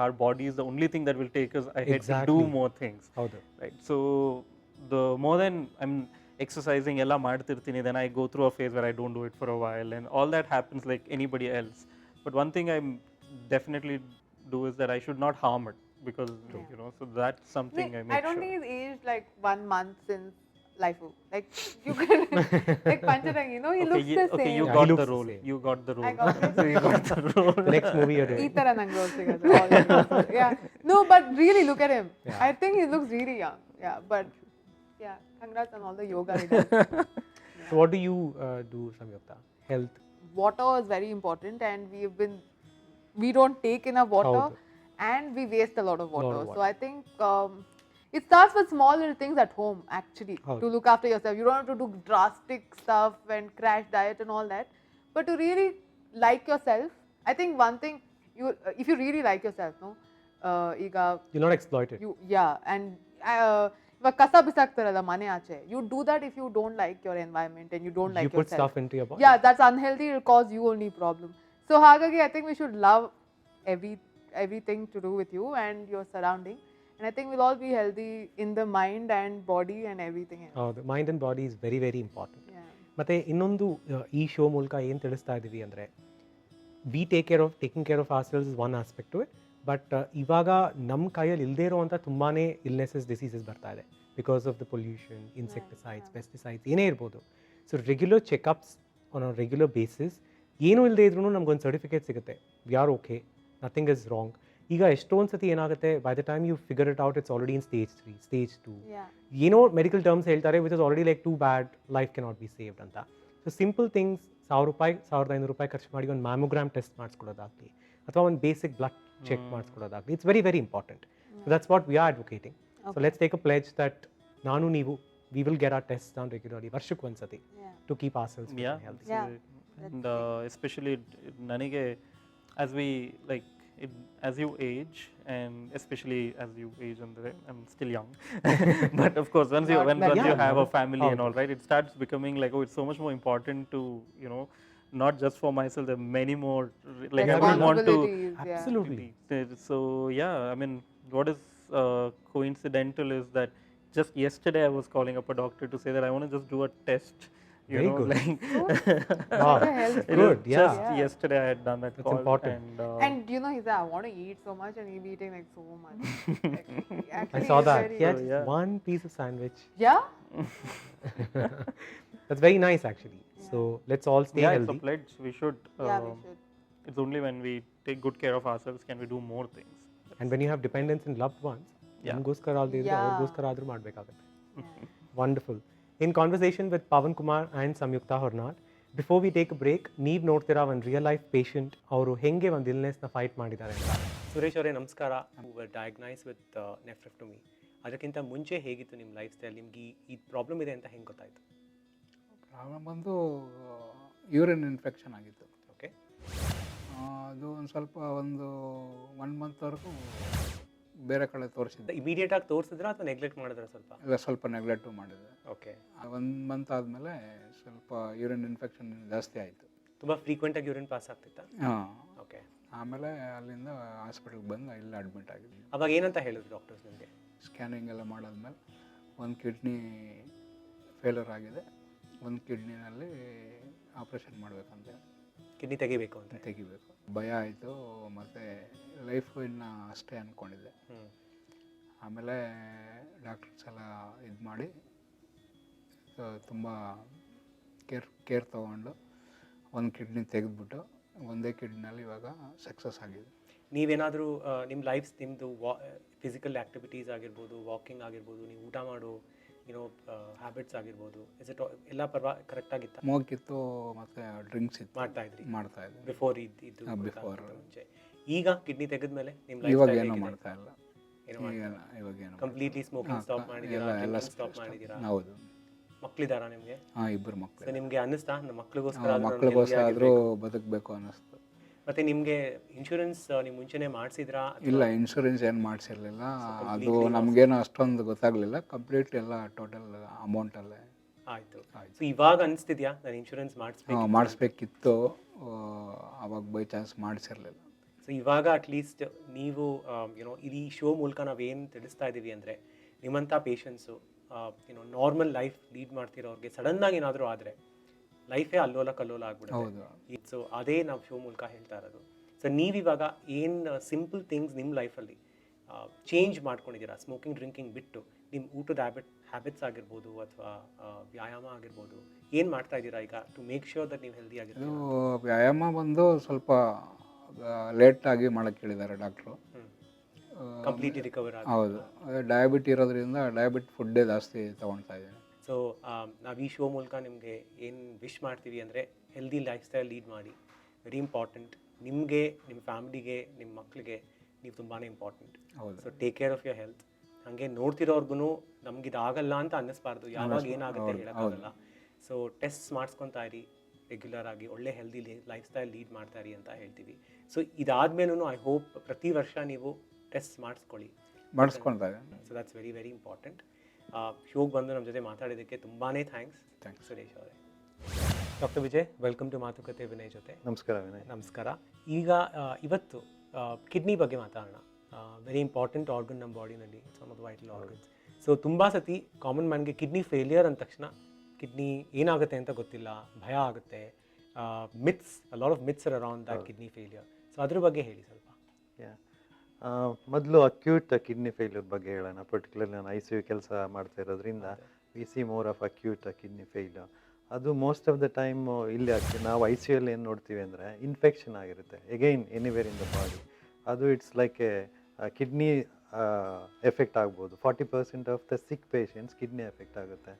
[SPEAKER 3] our body is the only thing that will take us ahead to do more things,
[SPEAKER 2] ಹೌದು.
[SPEAKER 3] right? So the more than I'm exercising ella ಮಾಡ್ತಿರ್ತೀನಿ, then I go through a phase where I don't do it for a while, and all that happens like anybody else. But one thing I definitely do is that I should not harm it, because so that's something I make
[SPEAKER 4] I don't
[SPEAKER 3] sure.
[SPEAKER 4] think he's aged like 1 month since Life. Like you can like Pancharangi, he looks the same.
[SPEAKER 3] Okay, you
[SPEAKER 2] Yeah,
[SPEAKER 3] got
[SPEAKER 2] he
[SPEAKER 3] the
[SPEAKER 2] looks the
[SPEAKER 3] role.
[SPEAKER 2] same.
[SPEAKER 3] You got the role.
[SPEAKER 4] I got it.
[SPEAKER 3] So you got the role.
[SPEAKER 2] The next movie you're doing.
[SPEAKER 4] ಈ ತರ ನಂಗೆ role ಸಿಗೋದು, all the roles. Yeah. No, but really look at him.
[SPEAKER 2] Yeah.
[SPEAKER 4] I think he looks really young. Yeah, but yeah, congrats on all the yoga he does.
[SPEAKER 2] So what do you do, Samyukta? Health?
[SPEAKER 4] Water is very important, and we don't take enough water,
[SPEAKER 2] ಹೌದು.
[SPEAKER 4] and we waste a lot of water.
[SPEAKER 2] Lot of
[SPEAKER 4] So I think it starts with small little things at home, actually,
[SPEAKER 2] ಹೌದು.
[SPEAKER 4] to look after yourself. You don't have to do drastic stuff and crash diet and all that, but to really like yourself. I think one thing, if you really like yourself, ಈಗ
[SPEAKER 2] You'll not exploit it.
[SPEAKER 4] and ಇವಾಗ ಕಸ ಬಿಸಾಕ್ತಾರಲ್ಲ ಮನೆ ಆಚೆ, you do that if you don't like your environment and you don't like
[SPEAKER 2] You put
[SPEAKER 4] yourself.
[SPEAKER 2] stuff into your body.
[SPEAKER 4] Yeah, that's unhealthy. It'll cause you only problem. So ಹಾಗಾಗಿ I think we should love everything to do with you and your surrounding, and I think we'll all be healthy in the mind and body and everything else.
[SPEAKER 2] ಹೌದು. Mind and body is very very important.
[SPEAKER 4] Yeah.
[SPEAKER 2] ಮತ್ತು ಇನ್ನೊಂದು ಈ show ಮೂಲಕ ಏನು ತಿಳಿಸ್ತಾ ಇದ್ದೀವಿ ಅಂದರೆ, taking care of ourselves is one aspect to it. But ಇವಾಗ ನಮ್ಮ ಕೈಯಲ್ಲಿ ಇಲ್ಲದೇ ಇರುವಂಥ ತುಂಬಾ ಇಲ್ನೆಸಸ್, ಡಿಸೀಸಸ್ ಬರ್ತಾ ಇದೆ because of the pollution, insecticides, pesticides, ಏನೇ ಇರ್ಬೋದು. So regular checkups on a regular basis, ಏನೂ ಇಲ್ಲದೆ ಇದ್ರೂ ನಮ್ಗೊಂದು ಸರ್ಟಿಫಿಕೇಟ್ ಸಿಗುತ್ತೆ, we are okay, nothing is wrong. ಈಗ ಎಷ್ಟೊಂದು ಸತಿ ಏನಾಗುತ್ತೆ, by the time you figure it out, it's already in stage 3, stage 2.
[SPEAKER 4] Yeah.
[SPEAKER 2] ಏನೋ ಮೆಡಿಕಲ್ ಟರ್ಮ್ಸ್ ಹೇಳ್ತಾರೆ, which is already like too bad, life cannot be saved ಅಂತ. So simple things, ₹1000, ₹1500 ಖರ್ಚು ಮಾಡಿ ಒಂದು ಮ್ಯಾಮೋಗ್ರಾಮ್ ಟೆಸ್ಟ್ ಮಾಡಿಸ್ಕೊಡೋದಾಗಲಿ, ಅಥವಾ ಒಂದು ಬೇಸಿಕ್ ಬ್ಲಡ್ ಚೆಕ್ ಮಾಡಿಸ್ಕೊಡೋದಾಗಲಿ, it's very very important. So that's what we are advocating. So let's take a pledge that ನಾನು ನೀವು we will get our test done regularly, ವರ್ಷಕ್ಕೆ ಒಂದ್ಸತಿ,
[SPEAKER 4] Yeah.
[SPEAKER 2] To keep ourselves
[SPEAKER 3] Yeah,
[SPEAKER 2] healthy.
[SPEAKER 4] Yeah.
[SPEAKER 3] and especially ನನಗೆ as we like it, as you age, and especially as you age, and I'm still young, but of course once you
[SPEAKER 2] Yeah,
[SPEAKER 3] have a family and
[SPEAKER 2] oh.
[SPEAKER 3] all, right, it starts becoming like, oh, it's so much more important to not just for myself, there are many more, like I would want to
[SPEAKER 4] Responsibilities, yeah.
[SPEAKER 2] Absolutely.
[SPEAKER 3] So yeah, I mean, what is coincidental is that just yesterday I was calling up a doctor to say that I want to just do a test,
[SPEAKER 2] Very good.
[SPEAKER 3] like
[SPEAKER 2] Wow.
[SPEAKER 4] health
[SPEAKER 3] it was
[SPEAKER 2] Good, yeah.
[SPEAKER 3] just yesterday I had done that
[SPEAKER 2] That's
[SPEAKER 3] call,
[SPEAKER 2] important.
[SPEAKER 3] and
[SPEAKER 4] And he said, I want to eat so much, and he's eating like so much. Like, he
[SPEAKER 2] I
[SPEAKER 4] actually
[SPEAKER 2] saw
[SPEAKER 4] is
[SPEAKER 2] that.
[SPEAKER 4] very-
[SPEAKER 2] He had
[SPEAKER 3] So, yeah.
[SPEAKER 2] one piece of sandwich.
[SPEAKER 4] Yeah?
[SPEAKER 2] That's very nice actually. So let's all stay
[SPEAKER 3] yeah, it's
[SPEAKER 2] healthy.
[SPEAKER 3] a pledge. We should.
[SPEAKER 4] Yeah, we should.
[SPEAKER 3] It's only when we take good care of ourselves can we do more things.
[SPEAKER 2] And when you have dependence in loved ones,
[SPEAKER 3] Yeah.
[SPEAKER 2] ನಮಗೋಸ್ಕರ ಅಲ್ಲದೆ ಇದ್ರೆ
[SPEAKER 4] Yeah.
[SPEAKER 2] ಅವ್ರಿಗೋಸ್ಕರ ಆದರೂ ಮಾಡಬೇಕಾಗುತ್ತೆ.
[SPEAKER 4] Yeah.
[SPEAKER 2] Wonderful. In conversation with Pawan Kumar and Samyukta Hornad, before we take break, ನೀವು ನೋಡ್ತೀರಾ ಒಂದು real life patient ಅವರು ಹೆಂಗೆ ಒಂದು ಇಲ್ನೆಸ್ನ ಫೈಟ್ ಮಾಡಿದ್ದಾರೆ ಅಂತ. ಸುರೇಶ್ ಅವರೇ ನಮಸ್ಕಾರ. Diagnose with nephrectomy. ಅದಕ್ಕಿಂತ ಮುಂಚೆ ಹೇಗಿತ್ತು ನಿಮ್ಮ ಲೈಫ್ ಸ್ಟೈಲ್? ನಿಮ್ಗೆ ಈ ಪ್ರಾಬ್ಲಮ್ ಇದೆ ಅಂತ ಹೆಂಗೆ ಗೊತ್ತಾಯಿತು?
[SPEAKER 5] ಪ್ರಾಬ್ಲಮ್ ಬಂದು ಯೂರಿನ್ ಇನ್ಫೆಕ್ಷನ್ ಆಗಿತ್ತು.
[SPEAKER 2] ಓಕೆ.
[SPEAKER 5] ಅದು ಒಂದು ಸ್ವಲ್ಪ ಒಂದು 1 ಮಂತ್ವರೆಗೂ ಬೇರೆ ಕಡೆ ತೋರಿಸಿದ್ದೆ.
[SPEAKER 2] ಇಮಿಡಿಯೇಟಾಗಿ ತೋರಿಸಿದ್ರಾ ಅಥವಾ ನೆಗ್ಲೆಕ್ಟ್ ಮಾಡಿದ್ರೆ ಸ್ವಲ್ಪ?
[SPEAKER 5] ಇಲ್ಲ, ಸ್ವಲ್ಪ ನೆಗ್ಲೆಕ್ಟು ಮಾಡಿದೆ.
[SPEAKER 2] ಓಕೆ.
[SPEAKER 5] 1 ಮಂತ್ ಆದಮೇಲೆ ಸ್ವಲ್ಪ ಯೂರಿನ್ ಇನ್ಫೆಕ್ಷನ್ ಜಾಸ್ತಿ ಆಯಿತು.
[SPEAKER 2] ತುಂಬ ಫ್ರೀಕ್ವೆಂಟಾಗಿ ಯೂರಿನ್ ಪಾಸ್ ಆಗ್ತಿತ್ತಾ?
[SPEAKER 5] ಹಾಂ.
[SPEAKER 2] ಓಕೆ.
[SPEAKER 5] ಆಮೇಲೆ ಅಲ್ಲಿಂದ ಹಾಸ್ಪಿಟಲ್ಗೆ ಬಂದು ಇಲ್ಲಿ ಅಡ್ಮಿಟ್ ಆಗಿದ್ವಿ.
[SPEAKER 2] ಅವಾಗ ಏನಂತ ಹೇಳಿದ್ರು ಡಾಕ್ಟರ್ಸ್ ನಿಮಗೆ?
[SPEAKER 5] ಸ್ಕ್ಯಾನಿಂಗ್ ಎಲ್ಲ ಮಾಡಾದ್ಮೇಲೆ ಒಂದು ಕಿಡ್ನಿ ಫೇಲರ್ ಆಗಿದೆ, ಒಂದು ಕಿಡ್ನಿನಲ್ಲಿ ಆಪ್ರೇಷನ್ ಮಾಡಬೇಕಂತ,
[SPEAKER 2] ಕಿಡ್ನಿ ತೆಗಿಬೇಕು ಅಂತ.
[SPEAKER 5] ತೆಗಿಬೇಕು. ಭಯ ಆಯಿತು, ಮತ್ತು ಲೈಫು ಇನ್ನು ಅಷ್ಟೇ ಅಂದ್ಕೊಂಡಿದ್ದೆ. ಆಮೇಲೆ ಡಾಕ್ಟರ್ಸ್ ಎಲ್ಲ ಇದು ಮಾಡಿ ತುಂಬ ಕೇರ್ ತೊಗೊಂಡು ಒಂದು ಕಿಡ್ನಿ ತೆಗೆದ್ಬಿಟ್ಟು ಒಂದೇ ಕಿಡ್ನಿನಲ್ಲಿ ಇವಾಗ ಸಕ್ಸಸ್ ಆಗಿದೆ.
[SPEAKER 2] ನೀವೇನಾದರೂ ನಿಮ್ಮ ಲೈಫ್ಸ್, ನಿಮ್ಮದು ಫಿಸಿಕಲ್ ಆ್ಯಕ್ಟಿವಿಟೀಸ್ ಆಗಿರ್ಬೋದು, ವಾಕಿಂಗ್ ಆಗಿರ್ಬೋದು, ನೀವು ಊಟ ಮಾಡೋ ಹ್ಯಾಬಿಟ್ಸ್ ಆಗಿರ್ಬೋದು, ಇಸ್ ಇಟ್ ಎಲ್ಲ ಕರೆಕ್ಟಾಗಿತ್ತು?
[SPEAKER 5] ಸ್ಮೋಕ್ ಇತ್ತು ಮತ್ತು ಡ್ರಿಂಕ್ಸ್ ಇತ್ತು,
[SPEAKER 2] ಮಾಡ್ತಾಯಿದ್ರಿ
[SPEAKER 5] ಬಿಫೋರ್.
[SPEAKER 2] ಬಿಫೋರ್ ಮುಂಚೆ. ಈಗ ಕಿಡ್ನಿ ತೆಗೆದ್ಮೇಲೆ ನಿಮ್ಮ
[SPEAKER 5] ಇವಾಗ ಏನೂ ಮಾಡ್ತಾ ಇಲ್ಲ. ಇವಾಗೇನು
[SPEAKER 2] ಕಂಪ್ಲೀಟ್ಲಿ ಸ್ಮೋಕಿಂಗ್ ಸ್ಟಾಪ್ ಮಾಡಿದ್ದೀರಾ?
[SPEAKER 5] ಎಲ್ಲ
[SPEAKER 2] ಸ್ಟಾಪ್ ಮಾಡಿದ್ದೀರಾ?
[SPEAKER 5] ಹೌದು.
[SPEAKER 2] ಮಕ್ಕಳಿದ್ದಾರಾ ನಿಮಗೆ?
[SPEAKER 5] ಹಾಂ, 2 ಮಕ್ಕಳು.
[SPEAKER 2] ಸೊ ನಿಮಗೆ ಅನ್ನಿಸ್ತಾ ನಮ್ಮ ಮಕ್ಕಳಿಗೋಸ್ಕರ
[SPEAKER 5] ಆದರೂ ಬದುಕಬೇಕು ಅನ್ನಿಸ್ತು.
[SPEAKER 2] ಮತ್ತೆ ನಿಮಗೆ ಇನ್ಶೂರೆನ್ಸ್ ನೀವು ಮುಂಚೆನೇ ಮಾಡಿಸಿದ್ರಾ?
[SPEAKER 5] ಇಲ್ಲ, ಇನ್ಶೂರೆನ್ಸ್ ಏನು ಮಾಡಿಸಿರಲಿಲ್ಲ. ಅದು ನಮಗೇನು ಅಷ್ಟೊಂದು ಗೊತ್ತಾಗಲಿಲ್ಲ. ಕಂಪ್ಲೀಟ್ ಎಲ್ಲ ಟೋಟಲ್ ಅಮೌಂಟಲ್ಲೇ
[SPEAKER 2] ಆಯಿತು. ಸೊ ಇವಾಗ ಅನಿಸ್ತಿದ್ಯಾ ನಾನು ಇನ್ಶೂರೆನ್ಸ್
[SPEAKER 5] ಮಾಡಿಸ್ಬೇಕಿತ್ತು, ಅವಾಗ ಬೈ ಚಾನ್ಸ್ ಮಾಡಿಸಿರಲಿಲ್ಲ.
[SPEAKER 2] ಸೊ ಇವಾಗ ಅಟ್ಲೀಸ್ಟ್ ನೀವು ಈ ಶೋ ಮೂಲಕ ನಾವೇನು ತಿಳಿಸ್ತಾ ಇದ್ದೀವಿ ಅಂದರೆ, ನಿಮ್ಮಂಥ ಪೇಷಂಟ್ಸು ನಾರ್ಮಲ್ ಲೈಫ್ ಲೀಡ್ ಮಾಡ್ತಿರೋರಿಗೆ ಸಡನ್ನಾಗಿ ಏನಾದರೂ ಆದರೆ ಲೈಫೇ ಅಲ್ಲೋಲ ಕಲ್ಲೋಲ ಆಗ್ಬಿಡುತ್ತೆ. ಸೊ ಅದೇ ನಾವು ಶೋ ಮೂಲಕ ಹೇಳ್ತಾ ಇರೋದು. ಸೊ ನೀವಿವಾಗ ಏನು ಸಿಂಪಲ್ ಥಿಂಗ್ಸ್ ನಿಮ್ಮ ಲೈಫಲ್ಲಿ ಚೇಂಜ್ ಮಾಡ್ಕೊಂಡಿದ್ದೀರಾ? ಸ್ಮೋಕಿಂಗ್ ಡ್ರಿಂಕಿಂಗ್ ಬಿಟ್ಟು ನಿಮ್ಮ ಊಟದ ಹ್ಯಾಬಿಟ್ಸ್ ಆಗಿರ್ಬೋದು ಅಥವಾ ವ್ಯಾಯಾಮ ಆಗಿರ್ಬೋದು, ಏನು ಮಾಡ್ತಾ ಇದ್ದೀರಾ ಈಗ ಟು ಮೇಕ್ ಶ್ಯೂರ್ ದಟ್ ನೀವು ಹೆಲ್ದಿ ಆಗಿರ್ತೀರಾ?
[SPEAKER 5] ವ್ಯಾಯಾಮ ಬಂದು ಸ್ವಲ್ಪ ಲೇಟಾಗಿ ಮಾಡೋಕ್ಕೆ ಹೇಳಿದ್ದಾರೆ ಡಾಕ್ಟ್ರು.
[SPEAKER 2] ಕಂಪ್ಲೀಟ್ಲಿ ರಿಕವರ್ ಆಗಿ.
[SPEAKER 5] ಹೌದು, ಡಯಾಬಿಟಿ ಇರೋದ್ರಿಂದ ಡಯಾಬಿಟ್ ಫುಡ್ಡೇ ಜಾಸ್ತಿ ತೊಗೊಳ್ತಾ ಇದ್ದೀನಿ.
[SPEAKER 2] ಸೊ ನಾವು ಈ ಶೋ ಮೂಲಕ ನಿಮಗೆ ಏನು ವಿಶ್ ಮಾಡ್ತೀವಿ ಅಂದರೆ, ಹೆಲ್ದಿ ಲೈಫ್ ಸ್ಟೈಲ್ ಲೀಡ್ ಮಾಡಿ. Very important. ನಿಮಗೆ, ನಿಮ್ಮ ಫ್ಯಾಮಿಲಿಗೆ, ನಿಮ್ಮ ಮಕ್ಕಳಿಗೆ ನೀವು ತುಂಬಾ important. So take care of your health. ಹಾಗೆ ನೋಡ್ತಿರೋರ್ಗು ನಮ್ಗೆ ಇದಾಗಲ್ಲ ಅಂತ ಅನ್ನಿಸ್ಬಾರ್ದು. ಯಾವಾಗ ಏನಾಗುತ್ತೆ ಹೇಳೋಕ್ಕಾಗಲ್ಲ. ಸೊ ಟೆಸ್ಟ್ ಮಾಡಿಸ್ಕೊತಾ ಇರಿ ರೆಗ್ಯುಲರ್ ಆಗಿ, ಒಳ್ಳೆ ಹೆಲ್ದಿ ಲೈಫ್ ಸ್ಟೈಲ್ ಲೀಡ್ ಮಾಡ್ತಾ ಇರಿ ಅಂತ ಹೇಳ್ತೀವಿ. ಸೊ ಇದಾದ್ಮೇಲೂ ಐ ಹೋಪ್ ಪ್ರತಿ ವರ್ಷ ನೀವು ಟೆಸ್ಟ್ ಮಾಡಿಸ್ಕೊಳ್ತಾ ಇದ್ದೀನಿ. So that's very very important. ಶೋಗೆ ಬಂದು ನಮ್ಮ ಜೊತೆ ಮಾತಾಡಿದ್ದಕ್ಕೆ ತುಂಬಾ ಥ್ಯಾಂಕ್ಸ್ ಸುರೇಶ್ ಅವರೇ. ಡಾಕ್ಟರ್ ವಿಜಯ್, ವೆಲ್ಕಮ್ ಟು ಮಾತುಕತೆ ವಿನಯ್ ಜೊತೆ.
[SPEAKER 6] ನಮಸ್ಕಾರ ವಿನಯ್.
[SPEAKER 2] ನಮಸ್ಕಾರ. ಈಗ ಇವತ್ತು ಕಿಡ್ನಿ ಬಗ್ಗೆ ಮಾತಾಡೋಣ. ವೆರಿ ಇಂಪಾರ್ಟೆಂಟ್ ಆರ್ಗನ್ ನಮ್ಮ ಬಾಡಿನಲ್ಲಿ, it's one of the vital organs. So ತುಂಬ ಸತಿ ಕಾಮನ್ ಮ್ಯಾನ್ಗೆ ಕಿಡ್ನಿ ಫೇಲಿಯರ್ ಅಂದ ತಕ್ಷಣ ಕಿಡ್ನಿ ಏನಾಗುತ್ತೆ ಅಂತ ಗೊತ್ತಿಲ್ಲ, ಭಯ ಆಗುತ್ತೆ. Myths, lot of myths around that kidney failure. So ಅದ್ರ ಬಗ್ಗೆ ಹೇಳಿ ಸ್ವಲ್ಪ.
[SPEAKER 6] ಮೊದಲು ಅಕ್ಯೂಟ್ ಕಿಡ್ನಿ ಫೇಲ್ಯೂರ್ ಬಗ್ಗೆ ಹೇಳೋಣ. ಪರ್ಟಿಕ್ಯುಲರ್ಲಿ ನಾನು ICU ಕೆಲಸ ಮಾಡ್ತಾ ಇರೋದ್ರಿಂದ we see more of acute kidney failure. ಅದು ಮೋಸ್ಟ್ ಆಫ್ ದ ಟೈಮ್ ಇಲ್ಲಿ ನಾವು ICU ಏನು ನೋಡ್ತೀವಿ ಅಂದರೆ ಇನ್ಫೆಕ್ಷನ್ ಆಗಿರುತ್ತೆ again anywhere in the body. ಅದು it's like a kidney effect ಆಗ್ಬೋದು. 40% of the sick patients kidney effect ಆಗುತ್ತೆ.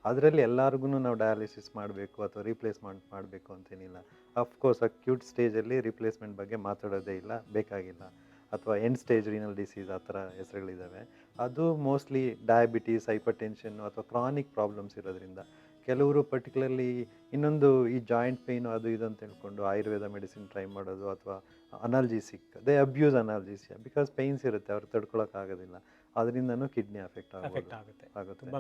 [SPEAKER 6] ಅದರಲ್ಲಿ ಎಲ್ಲರಿಗೂ ನಾವು ಡಯಾಲಿಸಿಸ್ ಮಾಡಬೇಕು ಅಥವಾ ರೀಪ್ಲೇಸ್ಮೆಂಟ್ ಮಾಡಬೇಕು ಅಂತೇನಿಲ್ಲ. ಅಫ್ಕೋರ್ಸ್ ಅಕ್ಯೂಟ್ ಸ್ಟೇಜಲ್ಲಿ ರೀಪ್ಲೇಸ್ಮೆಂಟ್ ಬಗ್ಗೆ ಮಾತಾಡೋದೇ ಇಲ್ಲ, ಬೇಕಾಗಿಲ್ಲ. ಅಥವಾ ಎಂಡ್ ಸ್ಟೇಜ್ ರೀನಲ್ ಡಿಸೀಸ್ ಆ ಥರ ಹೆಸರುಗಳಿದ್ದಾವೆ. ಅದು ಮೋಸ್ಟ್ಲಿ ಡಯಾಬಿಟೀಸ್, ಹೈಪರ್ ಟೆನ್ಷನ್ನು ಅಥವಾ ಕ್ರಾನಿಕ್ ಪ್ರಾಬ್ಲಮ್ಸ್ ಇರೋದ್ರಿಂದ ಕೆಲವರು ಪರ್ಟಿಕ್ಯುಲರ್ಲಿ ಇನ್ನೊಂದು ಈ ಜಾಯಿಂಟ್ ಪೇಯ್ನು ಅದು ಇದು ಅಂತ ಹೇಳ್ಕೊಂಡು ಆಯುರ್ವೇದ ಮೆಡಿಸಿನ್ ಟ್ರೈ ಮಾಡೋದು ಅಥವಾ ಅನಾಲ್ಜಿಸಿಕ್, ದೇ ಅಬ್ಯೂಸ್ ಅನಾಲ್ಜಿಸಿಯಾ ಬಿಕಾಸ್ ಪೇಯ್ನ್ಸ್ ಇರುತ್ತೆ, ಅವ್ರು ತಡ್ಕೊಳಕ್ಕಾಗೋದಿಲ್ಲ. ಅದರಿಂದನೂ ಕಿಡ್ನಿ ಆಗುತ್ತೆ. ತುಂಬ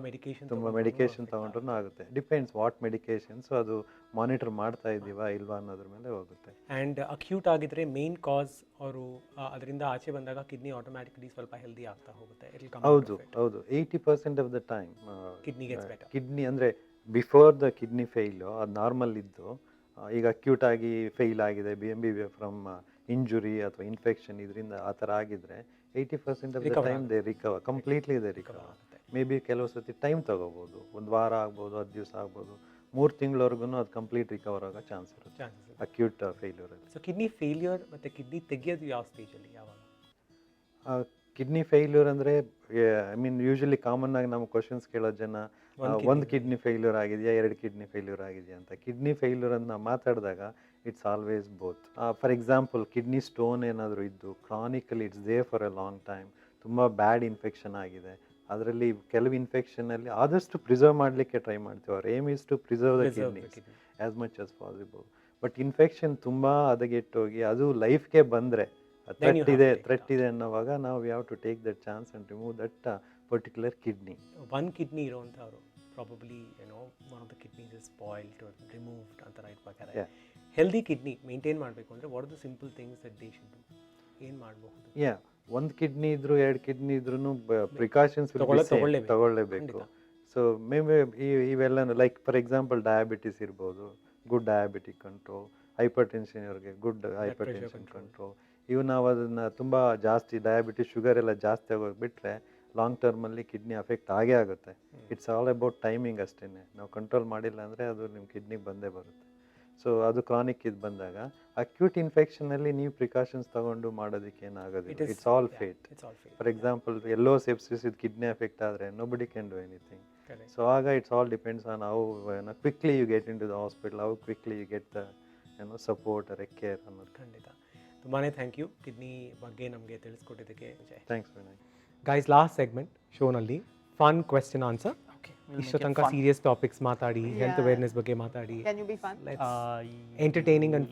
[SPEAKER 6] ಮೆಡಿಕೇಶನ್ ತೊಗೊಂಡ್ರೂ ಆಗುತ್ತೆ. ಡಿಪೆಂಡ್ಸ್ ವಾಟ್ ಮೆಡಿಕೇಶನ್ಸ್, ಅದು ಮಾನಿಟರ್ ಮಾಡ್ತಾ ಇದ್ದೀವಾ ಇಲ್ವಾ ಅನ್ನೋದ್ರ ಮೇಲೆ ಹೋಗುತ್ತೆ.
[SPEAKER 2] ಆ್ಯಂಡ್ ಅಕ್ಯೂಟ್ ಆಗಿದ್ರೆ ಮೇನ್ ಕಾಸ್ ಅವರು ಅದರಿಂದ ಆಚೆ ಬಂದಾಗ ಕಿಡ್ನಿ ಆಟೋಮ್ಯಾಟಿಕಲಿ ಸ್ವಲ್ಪ ಹೆಲ್ದಿ ಆಗ್ತಾ ಹೋಗುತ್ತೆ.
[SPEAKER 6] ಹೌದು ಹೌದು, 80% ಆಫ್ ದ ಟೈಮ್
[SPEAKER 2] ಕಿಡ್ನಿ
[SPEAKER 6] ಅಂದರೆ ಬಿಫೋರ್ ದ ಕಿಡ್ನಿ ಫೇಲು ಅದು ನಾರ್ಮಲ್ ಇದ್ದು, ಈಗ ಅಕ್ಯೂಟ್ ಆಗಿ ಫೇಲ್ ಆಗಿದೆ BMB ಫ್ರಮ್ ಇಂಜುರಿ ಅಥವಾ ಇನ್ಫೆಕ್ಷನ್, ಇದರಿಂದ ಆ ಥರ ಆಗಿದ್ರೆ 80% of the time they recover, completely they recover. May be ಕೆಲವು ಸತಿ ಟೈಮ್ ತೊಗೋಬೋದು, 1 ವಾರ ಆಗ್ಬೋದು, 10 ದಿವಸ ಆಗ್ಬೋದು, 3 ತಿಂಗಳವರೆಗೂ ಅದು ಕಂಪ್ಲೀಟ್ ರಿಕವರ್ ಆಗೋ ಚಾನ್ಸ್ ಇರುತ್ತೆ ಅಕ್ಯೂಟ್ ಫೇಲ್ಯೂರಲ್ಲಿ.
[SPEAKER 2] ಸೊ ಕಿಡ್ನಿ ಫೇಲ್ಯೂರ್ ಮತ್ತು ಕಿಡ್ನಿ ತೆಗೆಯೋದು ಯಾವ ಸ್ಟೇಜಲ್ಲಿ, ಯಾವಾಗ?
[SPEAKER 6] ಕಿಡ್ನಿ ಫೇಲ್ಯೂರ್ ಅಂದರೆ ಐ ಮೀನ್ ಯೂಶಲಿ ಕಾಮನ್ ಆಗಿ ನಮ್ಮ ಕ್ವಶನ್ಸ್ ಕೇಳೋ ಜನ ಒಂದು ಕಿಡ್ನಿ ಫೇಲ್ಯೂರ್ ಆಗಿದೆಯಾ 2 ಕಿಡ್ನಿ ಫೇಲ್ಯೂರ್ ಆಗಿದೆಯಾ ಅಂತ. ಕಿಡ್ನಿ ಫೇಲ್ಯೂರ್ ಅಂತ ನಾವು ಮಾತಾಡಿದಾಗ it's always both. For example kidney stone ಏನಾದರೂ ಇದ್ದು chronically it's they for a long time, ತುಂಬ ಬ್ಯಾಡ್ ಇನ್ಫೆಕ್ಷನ್ ಆಗಿದೆ, ಅದರಲ್ಲಿ ಕೆಲವು ಇನ್ಫೆಕ್ಷನಲ್ಲಿ ಆದಷ್ಟು ಪ್ರಿಸರ್ವ್ ಮಾಡಲಿಕ್ಕೆ ಟ್ರೈ ಮಾಡ್ತೀವಿ. ಅವ್ರ aim is to preserve the kidneys as much as possible. But infection ತುಂಬ ಹದಗೆಟ್ಟೋಗಿ ಅದು ಲೈಫ್ಗೆ ಬಂದರೆ ಥ್ರೆಟ್ ಇದೆ ಅನ್ನೋವಾಗ ನಾವು have to take that chance and remove that particular kidney.
[SPEAKER 2] One kidney ಇರೋವಂಥವ್ರು probably one of the kidneys is spoiled or removed ಅಂತ ರೈಟ್ ಬೇಕಾದ್ರೆ ಹೆಲ್ದಿ ಕಿಡ್ನಿ ಮೇಂಟೈನ್ ಮಾಡಬೇಕು ಅಂದರೆ what are the simple things that they should do? ಏನು ಮಾಡಬಹುದು?
[SPEAKER 6] ಒಂದು kidney ಇದ್ರು 2 kidney ಇದ್ರೂ ಪ್ರಿಕಾಷನ್ಸ್ ತಗೊಳ್ಳೇಬೇಕು. ಸೊ ಮೇ ಬಿ ಇವೆಲ್ಲ ಲೈಕ್ ಫಾರ್ ಎಕ್ಸಾಂಪಲ್ ಡಯಾಬಿಟಿಸ್ ಇರ್ಬೋದು, good diabetic control, hypertension ಇವ್ರಿಗೆ ಗುಡ್ ಹೈಪರ್ ಟೆನ್ಷನ್ ಕಂಟ್ರೋಲ್. ಇವು ನಾವು ಅದನ್ನು ತುಂಬ ಜಾಸ್ತಿ ಡಯಾಬಿಟಿಸ್ ಶುಗರ್ ಎಲ್ಲ ಜಾಸ್ತಿ ಆಗೋದು ಬಿಟ್ಟರೆ ಲಾಂಗ್ ಟರ್ಮಲ್ಲಿ ಕಿಡ್ನಿ ಅಫೆಕ್ಟ್ ಆಗೇ ಆಗುತ್ತೆ. ಇಟ್ಸ್ ಆಲ್ ಅಬೌಟ್ ಟೈಮಿಂಗ್ ಅಷ್ಟೇ. ನಾವು ಕಂಟ್ರೋಲ್ ಮಾಡಿಲ್ಲ ಅಂದರೆ ಅದು ನಿಮ್ಮ ಕಿಡ್ನಿಗೆ ಬಂದೇ ಬರುತ್ತೆ. ಸೊ ಅದು ಕ್ರಾನಿಕ್ ಇದು ಬಂದಾಗ ಅಕ್ಯೂಟ್ ಇನ್ಫೆಕ್ಷನಲ್ಲಿ ನೀವು ಪ್ರಿಕಾಷನ್ಸ್ ತಗೊಂಡು ಮಾಡೋದಕ್ಕೆ ಏನಾಗೋದಿಲ್ಲ. It's all fate. For example ಎಲ್ಲೋ ಸೆಪ್ಸಿಸ್ ಇದು ಕಿಡ್ನಿ ಎಫೆಕ್ಟ್ ಆದರೆ nobody can do anything. So ಆಗ it's all depends on how quickly you get in to the hospital, how quickly you get the support or care ಅನ್ನೋದು.
[SPEAKER 2] ಖಂಡಿತ. ತುಂಬಾ thank you kidney ಬಗ್ಗೆ ನಮಗೆ ತಿಳಿಸ್ಕೊಟ್ಟಿದ್ದಕ್ಕೆ.
[SPEAKER 6] Thanks Vinay.
[SPEAKER 2] Guys, last segment ಶೋನಲ್ಲಿ fun question answer. ಇಷ್ಟು ತನಕ ಸೀರಿಯಸ್ ಟಾಪಿಕ್ಸ್ ಮಾತಾಡಿ, ಹೆಲ್ತ್ ಅವೇರ್ನೆಸ್ ಬಗ್ಗೆ ಮಾತಾಡಿ,
[SPEAKER 4] Can you be fun?
[SPEAKER 2] Entertaining and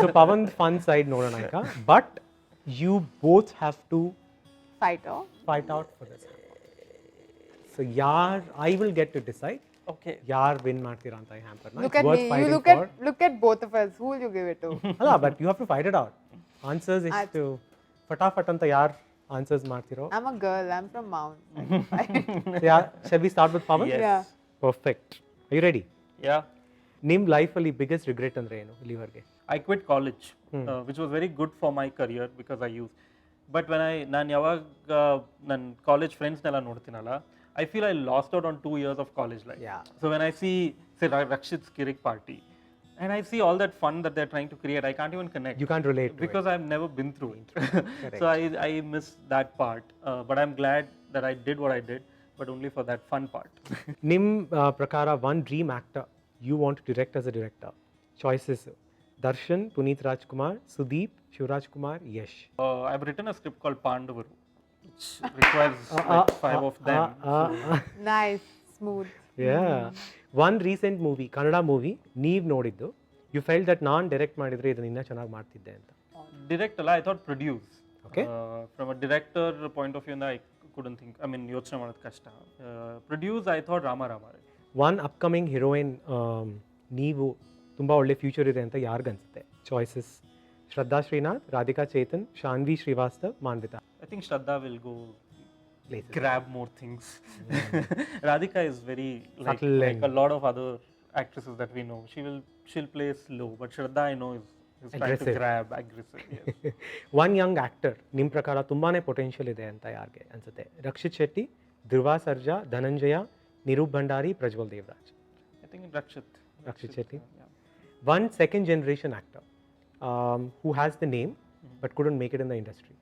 [SPEAKER 2] so Pavan fun side ನೋಡೋಣ ಈಗ. But you both have to
[SPEAKER 4] Fighter.
[SPEAKER 2] Fight out for this. So I will get to decide ಯಾರು win ಮಾಡ್ತೀರಾ ಅಂತ ಈ ಹ್ಯಾಂಪರ್ನ.
[SPEAKER 4] Look at me. You look at both of us. Who will you give it to?
[SPEAKER 2] ಅಲ್ಲ, but you have to fight it out. Answers ಎಷ್ಟು ಫಟಾಫಟ್ ಅಂತ ಯಾರು ಆನ್ಸರ್ಸ್ ಮಾಡ್ತಿರೋ.
[SPEAKER 4] I'm a girl. I'm from Mount.
[SPEAKER 2] Shall we start with Pawan?
[SPEAKER 4] Yeah.
[SPEAKER 2] Perfect. Are you ready?
[SPEAKER 3] Yeah.
[SPEAKER 2] ನಿಮ್ಮ ಲೈಫಲ್ಲಿ biggest regret ಅಂದರೆ ಏನು ಇಲ್ಲಿವರೆಗೆ?
[SPEAKER 3] I quit college, which was very good for my career because I used. But when ನಾನು ಯಾವಾಗ ನನ್ನ college ಫ್ರೆಂಡ್ಸ್ನೆಲ್ಲ ನೋಡ್ತೀನಲ್ಲ, I feel I lost out on 2 years of college life.
[SPEAKER 2] Yeah.
[SPEAKER 3] So when I see, say, Rakshit's Kirik party, and I see all that fun that they're trying to create, I can't even connect.
[SPEAKER 2] You can't relate to
[SPEAKER 3] because I've never been through it. So I miss that part. But I'm glad that I did what I did, but only for that fun part.
[SPEAKER 2] ನಿಮ್ಮ ಪ್ರಕಾರ one dream actor you want to direct as a director. Choices: Darshan, Puneeth Rajkumar, Sudeep, Shivaraj Kumar, Yash.
[SPEAKER 3] I've written a script called Pandavaru, which requires like 5 of them.
[SPEAKER 4] Nice. Smooth.
[SPEAKER 2] One recent movie, Kannada movie ನೀವು ನೋಡಿದ್ದು, you felt that ನಾನು direct ಮಾಡಿದರೆ ಇದನ್ನು ಇನ್ನೂ ಚೆನ್ನಾಗಿ ಮಾಡ್ತಿದ್ದೆ ಅಂತ.
[SPEAKER 3] Direct ಅಲ್ಲ, I thought produce.
[SPEAKER 2] Okay.
[SPEAKER 3] From a director point of view, I couldn't think. I mean, ಯೋಚನೆ ಮಾಡೋದು ಕಷ್ಟ. Produce, I thought Rama.
[SPEAKER 2] One upcoming heroine ನೀವು ತುಂಬ ಒಳ್ಳೆ ಫ್ಯೂಚರ್ ಇದೆ ಅಂತ ಯಾರಿಗನ್ಸುತ್ತೆ? Choices: Shraddha Srinath, Radhika Chetan, Shanvi Srivastava, Manvitha.
[SPEAKER 3] I think Shraddha will go grab more things. Radhika is very like a lot of other actresses that we know. She'll play slow, but Shraddha I know is trying to grab aggressive. Yes.
[SPEAKER 2] One Young actor ನಿಮ್ಮ ಪ್ರಕಾರ ತುಂಬಾ potential ಇದೆ ಅಂತ ಯಾರಿಗೆ ಅನ್ಸುತ್ತೆ? Rakshit Shetty, Dhruva Sarja, Dhananjaya, Nirup Bhandari, Prajwal Devaraj.
[SPEAKER 3] I think
[SPEAKER 2] Rakshit Shetty. One second generation actor who has the name but couldn't make it in the industry.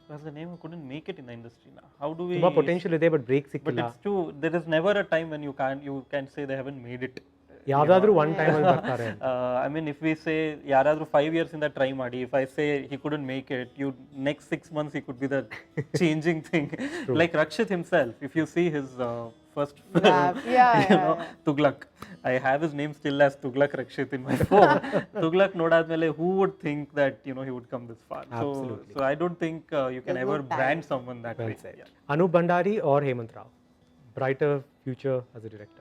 [SPEAKER 3] What's the name? Who couldn't make it in the industry now? How do we?
[SPEAKER 2] ತುಂಬಾ potential ಇದೆ but break
[SPEAKER 3] But
[SPEAKER 2] ಸಿಕ್ಕಿಲ್ಲ.
[SPEAKER 3] it's true. There is never a time when you can say they haven't made it.
[SPEAKER 2] ಯಾವ್ದಾದ್ರೂ one time ಅಲ್ಲಿ ಬರ್ತಾರೆ.
[SPEAKER 3] I mean, if we say ಯಾರಾದ್ರೂ 5 years ಇಂದ try ಮಾಡಿ, if I say he couldn't make it, next 6 months he could be the changing thing. Like Rakshit himself, if you see his first film, Tughlaq. I have his name still as Tughlaq Rakshit in my phone. Tughlaq ನೋಡಾದ್ಮೇಲೆ who would think that he would come this far? So I don't think you can ever brand someone that way.
[SPEAKER 2] Anup Bandari or Hemant Rao? Brighter future as a director.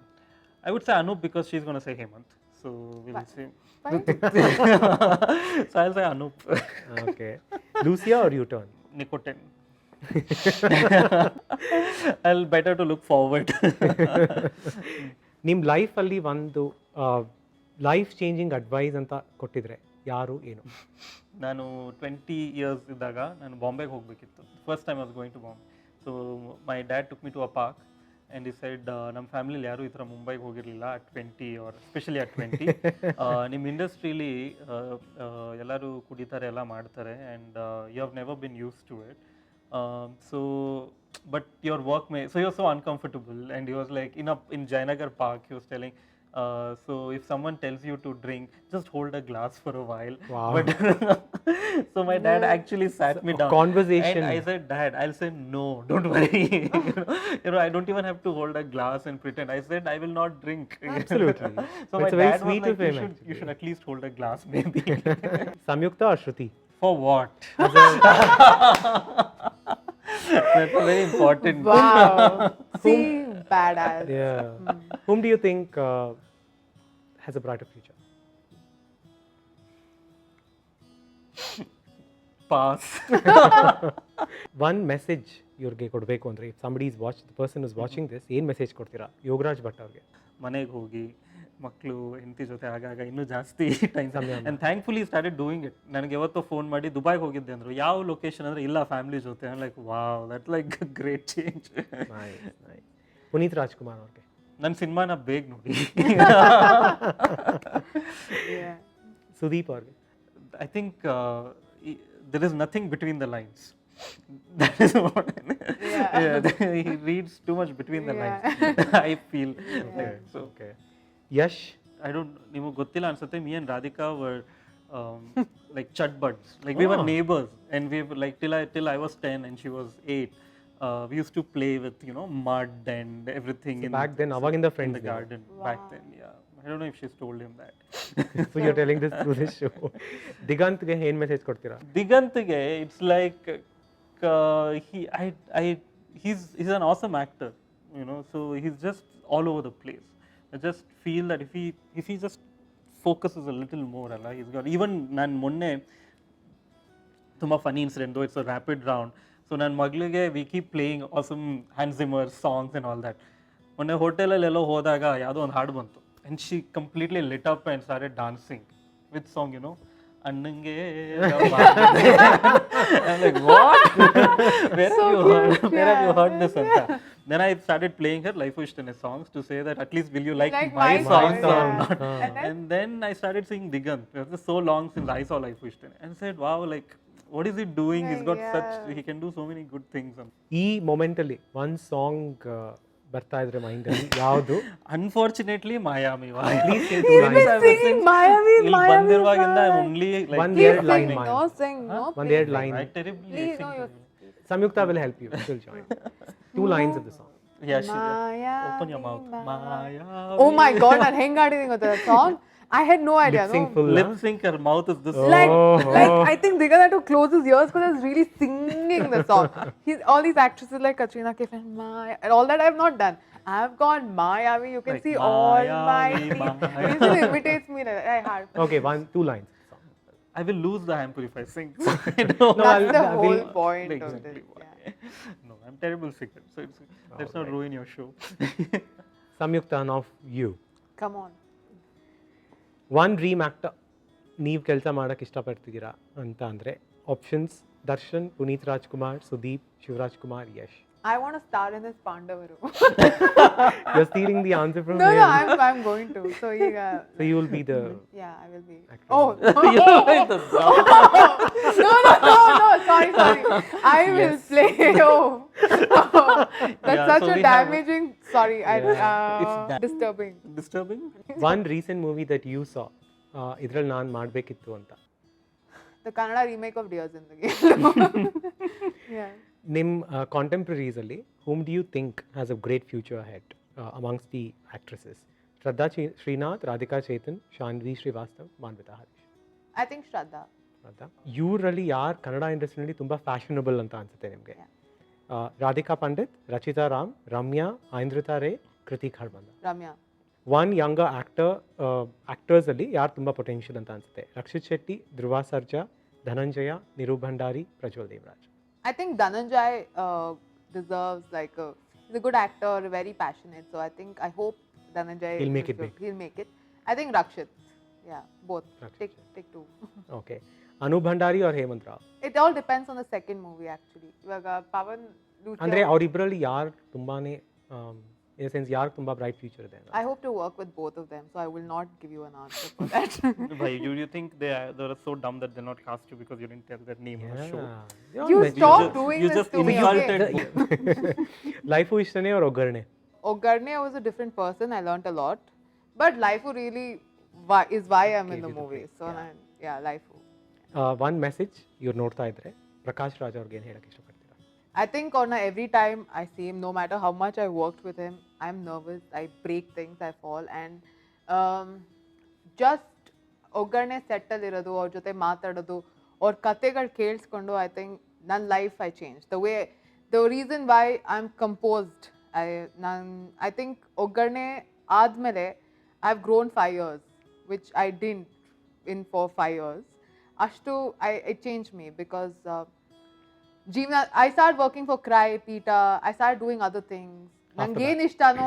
[SPEAKER 3] I would say Anup because she's going to say Hemant. So we'll see. So I'll say Anup.
[SPEAKER 2] Okay. Lucia or U-turn?
[SPEAKER 3] Nicotine. I'll better to look forward.
[SPEAKER 2] ನಿಮ್ಮ ಲೈಫಲ್ಲಿ ಒಂದು life changing advice ಅಂತ ಕೊಟ್ಟಿದ್ರೆ ಯಾರು, ಏನು?
[SPEAKER 3] ನಾನು 20 years ಇದ್ದಾಗ ನಾನು ಬಾಂಬೆಗೆ ಹೋಗಬೇಕಿತ್ತು. First time I was going to Bombay. So my dad took me to a park and ಈ ಸೈಡ್ ನಮ್ಮ ಫ್ಯಾಮಿಲಿಲಿ ಯಾರೂ ಈ ಥರ ಮುಂಬೈಗೆ ಹೋಗಿರಲಿಲ್ಲ ಅಟ್ 20 ಆರ್ ಎಸ್ಪೆಷಲಿ ಅಟ್ 20. ನಿಮ್ಮ ಇಂಡಸ್ಟ್ರೀಲಿ ಎಲ್ಲರೂ ಕುಡಿತಾರೆ, ಎಲ್ಲ ಮಾಡ್ತಾರೆ, and you have never been used to it. So, but your work may, so you're so uncomfortable. And he was like, in Jayanagar Park, he was telling, so if someone tells you to drink, just hold a glass for a while.
[SPEAKER 2] Wow.
[SPEAKER 3] But so my dad actually sat me
[SPEAKER 2] a
[SPEAKER 3] down.
[SPEAKER 2] conversation.
[SPEAKER 3] And I said, Dad, I'll say no, don't worry. I don't even have to hold a glass and pretend. I said, I will not drink.
[SPEAKER 2] Absolutely.
[SPEAKER 3] So
[SPEAKER 2] It's
[SPEAKER 3] my
[SPEAKER 2] very
[SPEAKER 3] dad was
[SPEAKER 2] sweet
[SPEAKER 3] like,
[SPEAKER 2] of him,
[SPEAKER 3] you
[SPEAKER 2] actually.
[SPEAKER 3] should at least hold a glass, maybe.
[SPEAKER 2] Samyukta or Shruti?
[SPEAKER 3] For what? That's a very important.
[SPEAKER 4] Wow. See, badass.
[SPEAKER 2] Yeah. Whom do you think has a brighter future?
[SPEAKER 3] Pass.
[SPEAKER 2] One message ಇವ್ರಿಗೆ ಕೊಡಬೇಕು ಅಂದರೆ if somebody is the person is watching this, ಏನು message ಕೊಡ್ತೀರಾ ಯೋಗರಾಜ್ ಭಟ್ ಅವ್ರಿಗೆ?
[SPEAKER 3] ಮನೆಗೆ ಹೋಗಿ ಮಕ್ಕಳು ಹೆಂಡತಿ ಜೊತೆ ಆಗಾಗ ಇನ್ನೂ ಜಾಸ್ತಿ time and thankfully started doing it. ನನಗೆ ಯಾವತ್ತೋ ಫೋನ್ ಮಾಡಿ ದುಬೈಗೆ ಹೋಗಿದ್ದೆ ಅಂದರು, ಯಾವ ಲೊಕೇಶನ್ ಅಂದರೆ ಇಲ್ಲ ಫ್ಯಾಮಿಲಿ ಜೊತೆ. Like wow, that like great change.
[SPEAKER 2] Puneeth Rajkumar ಅವ್ರಿಗೆ?
[SPEAKER 3] ನನ್ನ ಸಿನಿಮಾನ ಬೇಗ ನೋಡಿ.
[SPEAKER 4] Yeah.
[SPEAKER 2] ಸುದೀಪ್ ಅವ್ರಿಗೆ?
[SPEAKER 3] I think there is nothing between the lines. That is what. He reads too much between the lines. I feel. Like, so
[SPEAKER 2] Okay. Yash?
[SPEAKER 3] I don't. ನಿಮಗೆ ಗೊತ್ತಿಲ್ಲ ಅನ್ಸುತ್ತೆ. Me and Radhika were like chud buds. Like we were neighbors, and we were like till I was 10 and she was 8. We used to play with mud and everything.
[SPEAKER 2] back then, ಅವಾಗಿಂದ
[SPEAKER 3] in
[SPEAKER 2] friends
[SPEAKER 3] the
[SPEAKER 2] ನೀವು?
[SPEAKER 3] garden. Back then, yeah. I don't know if she's told him that.
[SPEAKER 2] So you're telling this through this show. ದಿಗಂತ್ಗೆ ಏನು message ಕೊಡ್ತೀರಾ?
[SPEAKER 3] Digantಗೆ, it's like he's an awesome actor, so he's just all over the place. I just feel that if he just focuses a little more, he's got, even nan monne ತುಂಬಾ funny incident, though it's a rapid round. So ನನ್ನ ಮಗಳಿಗೆ we keep playing awesome Hans Zimmer songs and all that. ಮೊನ್ನೆ ಹೋಟೆಲಲ್ಲಿ ಎಲ್ಲೋ ಹೋದಾಗ ಯಾವುದೋ ಒಂದು ಹಾಡು ಬಂತು, and she completely lit up and started dancing with song, ಅಣ್ಣಂಗೆ. I'm like, what? Where have you heard this? Then I started playing her Life Ishtane songs to say that at least will you like my songs or not? And then I started singing Digant. It was so long since I saw Life Ishtane, and said, wow, like what is he doing? He's got he can do so many good things.
[SPEAKER 2] ಈ ಮೊಮೆಂಟಲ್ಲಿ ಒಂದು song ಬರ್ತಾ ಇದ್ರೆ ಮೈಂಡಲ್ಲಿ ಯಾವುದು?
[SPEAKER 3] Unfortunately, Miami.
[SPEAKER 2] Please say
[SPEAKER 4] He's been singing Miami,
[SPEAKER 3] ಇಲ್ಲಿ
[SPEAKER 4] Miami.
[SPEAKER 3] ಬಂದಿರುವಾಗಿಂದ I'm only like
[SPEAKER 2] One
[SPEAKER 4] Please
[SPEAKER 2] word line,
[SPEAKER 4] sing,
[SPEAKER 2] Maya.
[SPEAKER 4] no sing, no.
[SPEAKER 2] One word line.
[SPEAKER 3] I terribly
[SPEAKER 4] Please,
[SPEAKER 3] sing.
[SPEAKER 4] no, you.
[SPEAKER 2] Samyukta will help you. She'll join. 2 lines of the song.
[SPEAKER 3] Yeah, she
[SPEAKER 4] Maya,
[SPEAKER 3] open your mouth. Maya.
[SPEAKER 4] Oh my God, ನಾನು ಹೆಂಗ್ ಆಡಿದೀನಿ ಗೊತ್ತಾ that song? I had no idea.
[SPEAKER 2] Lip sync
[SPEAKER 4] No.
[SPEAKER 2] full.
[SPEAKER 3] Lip sync, her mouth is this.
[SPEAKER 4] Like I think Digant had to close his ears because I was really singing the song. All these actresses like Katrina Kaif and Maya and all that I've not done. I've gone Miami. You can
[SPEAKER 3] Like
[SPEAKER 4] see all my
[SPEAKER 3] Miami,
[SPEAKER 4] teeth.
[SPEAKER 3] Miami.
[SPEAKER 4] He still imitates me. I had.
[SPEAKER 2] Okay, 2 lines of the song.
[SPEAKER 3] I will lose the hamper if I sing. So I know.
[SPEAKER 2] No,
[SPEAKER 4] That's the
[SPEAKER 2] I
[SPEAKER 4] whole
[SPEAKER 2] will-
[SPEAKER 4] point of
[SPEAKER 3] Exactly
[SPEAKER 4] this.
[SPEAKER 3] why.
[SPEAKER 4] Yeah.
[SPEAKER 3] No, I'm terrible singer. So let's not ruin your show.
[SPEAKER 2] Samyukta, now you.
[SPEAKER 4] Come on.
[SPEAKER 2] One dream actor ನೀವು ಕೆಲಸ ಮಾಡೋಕ್ಕೆ ಇಷ್ಟಪಡ್ತಿದ್ದೀರಾ ಅಂತ ಅಂದರೆ options: Darshan, Puneeth Rajkumar, Sudeep, Shivaraj Kumar, Yash.
[SPEAKER 4] I want to star in this Pandavaru.
[SPEAKER 2] You're stealing the answer from
[SPEAKER 4] No,
[SPEAKER 2] him.
[SPEAKER 4] I'm going to. So
[SPEAKER 2] So you will be the...
[SPEAKER 4] yeah, I will be.
[SPEAKER 2] Actor.
[SPEAKER 4] Oh, no. Sorry. I will play. Oh, that's
[SPEAKER 3] Yeah,
[SPEAKER 4] such
[SPEAKER 3] so
[SPEAKER 4] a
[SPEAKER 3] we have-
[SPEAKER 4] damaging. Sorry, disturbing.
[SPEAKER 3] Disturbing?
[SPEAKER 2] One recent movie that you saw, ಇದ್ರಲ್ಲಿ ನಾನು ಮಾಡಬೇಕಿತ್ತು ಅಂತ.
[SPEAKER 4] The Kannada remake of Dear Zindagi. Yeah.
[SPEAKER 2] ನಿಮ್ಮ ಕಾಂಟೆಂಪ್ರರೀಸಲ್ಲಿ whom do you think has a great future ahead amongst the actresses? Shraddha Srinath, Radhika Chetan, Shanvi Srivastava, Manvita Harish.
[SPEAKER 4] I think Shraddha.
[SPEAKER 2] ಹೌದಾ? ಇವರಲ್ಲಿ ಯಾರು ಕನ್ನಡ ಇಂಡಸ್ಟ್ರಿನಲ್ಲಿ ತುಂಬ fashionable ಅಂತ ಅನ್ಸುತ್ತೆ ನಿಮಗೆ? Radhika Pandit, Rachita Ram, Ramya, Aindrita Ray, Kriti Kharbanda.
[SPEAKER 4] Ramya.
[SPEAKER 2] One younger ಆ್ಯಕ್ಟರ್ಸಲ್ಲಿ ಯಾರು ತುಂಬ ಪೊಟೆನ್ಷಿಯಲ್ ಅಂತ ಅನ್ಸುತ್ತೆ? Rakshit Shetty, Dhruva Sarja, Dhananjaya, Nirup Bhandari, Prajwal Devaraj.
[SPEAKER 4] I think Dhananjay deserves he's a good actor, very passionate. So I hope Dhananjay
[SPEAKER 2] He'll make it
[SPEAKER 4] is good.
[SPEAKER 2] big.
[SPEAKER 4] He'll make it. I think Rakshit. Yeah, both.
[SPEAKER 2] Rakshit.
[SPEAKER 4] Take 2.
[SPEAKER 2] Okay. ಅನು ಭಂಡಾರಿ ಅವ್ರ Hemant Rao?
[SPEAKER 4] It all depends on the second movie actually. ಇವಾಗ ಪವನ್
[SPEAKER 2] ಅಂದರೆ ಅವರಿಬ್ಬರಲ್ಲಿ ಯಾರು ತುಂಬಾ In a sense, yaar tumba bright future ಇದೆ.
[SPEAKER 4] I hope to work with both of them, so I will not give you an answer for that.
[SPEAKER 3] Why you think they were so dumb that they not cast you because you didn't tell their name on the show?
[SPEAKER 2] Yeah.
[SPEAKER 4] You stop
[SPEAKER 3] just-
[SPEAKER 4] doing
[SPEAKER 3] you
[SPEAKER 4] this
[SPEAKER 3] just
[SPEAKER 4] to me,
[SPEAKER 3] insulted
[SPEAKER 4] okay?
[SPEAKER 2] Lifeu ishtane or Ogarne?
[SPEAKER 4] Ogarne, I was a different person. I learnt a lot. But Lifeu really is why I'm in
[SPEAKER 2] Gave
[SPEAKER 4] the
[SPEAKER 2] you the
[SPEAKER 4] movie.
[SPEAKER 2] break,
[SPEAKER 4] So, yeah, Lifeu.
[SPEAKER 2] One message ಇವ್ರು ನೋಡ್ತಾ ಇದ್ರೆ ಪ್ರಕಾಶ್ ರಾಜ್ ಅವ್ರಿಗೆ ಏನು ಹೇಳಕ್ಕೆ ಇಷ್ಟಪಡ್ತೀರಾ?
[SPEAKER 4] I think on every time I see him, no matter how much I worked with him, I'm nervous. I break things, I fall, and just ಒಗ್ಗರಣೆ ಸೆಟ್ಟಲ್ಲಿ ಇರೋದು ಅವ್ರ ಜೊತೆ ಮಾತಾಡೋದು ಅವ್ರ ಕತೆಗಳು ಕೇಳಿಸ್ಕೊಂಡು ಐ ಥಿಂಕ್ ನನ್ನ life I change the reason why I am composed I think Oggarane ಆದಮೇಲೆ I have grown 5 years which I didn't in for 5 years. Ashtu, it changed me because I started working for Cry, Pita. I started doing other things. Nangen ishtano,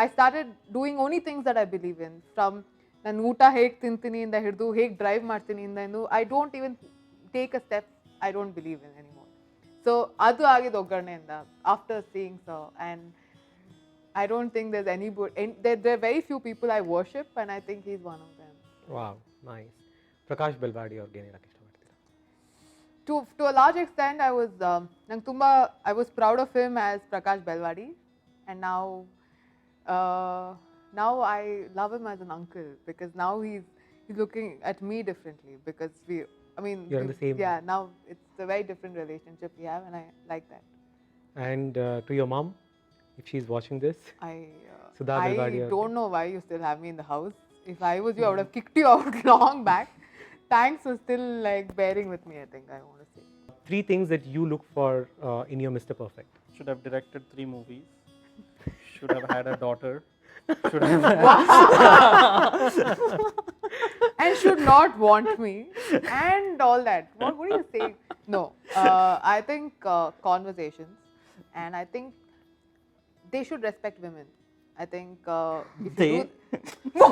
[SPEAKER 4] I started doing only things that I believe in. From nan ಊಟ ಹೇಗೆ ತಿಂತೀನಿ ಇಂದ ಹಿಡಿದು ಹೇಗೆ drive ಮಾಡ್ತೀನಿ ಇಂದ I don't even take a step I don't believe in anymore. So ಅದು ಆಗಿದ್ದು ಒಗ್ಗರಣೆಯಿಂದ after seeing so, and I don't think there's anybody. There are very few people I worship, and I think he's one of them.
[SPEAKER 2] Wow nice. Prakash Belwadi ಅವ್ರಿಗೆ ಏನು ಹೇಳಕ್ಕೆ ಇಷ್ಟಪಡ್ತೀರಾ?
[SPEAKER 4] To a large extent, I was proud of him as Prakash Belwadi, and now I love him as an uncle because now he's looking at me differently because
[SPEAKER 2] You're in the same.
[SPEAKER 4] Yeah, now it's a very different relationship we have, and I like that.
[SPEAKER 2] And to your mom, if she's watching this, Sudha
[SPEAKER 4] I
[SPEAKER 2] Belwadi or-
[SPEAKER 4] don't know why you still have me in the house. If I was you, I would have kicked you out long back. Thanks for still like bearing with me, I think I want to say.
[SPEAKER 2] 3 things that you look for in your Mr. Perfect.
[SPEAKER 3] Should have directed 3 movies. Should have had a daughter. Should have.
[SPEAKER 4] And should not want me and all that. What are you saying? No, I think conversations, and I think they should respect women. I think if
[SPEAKER 3] They?
[SPEAKER 4] you do,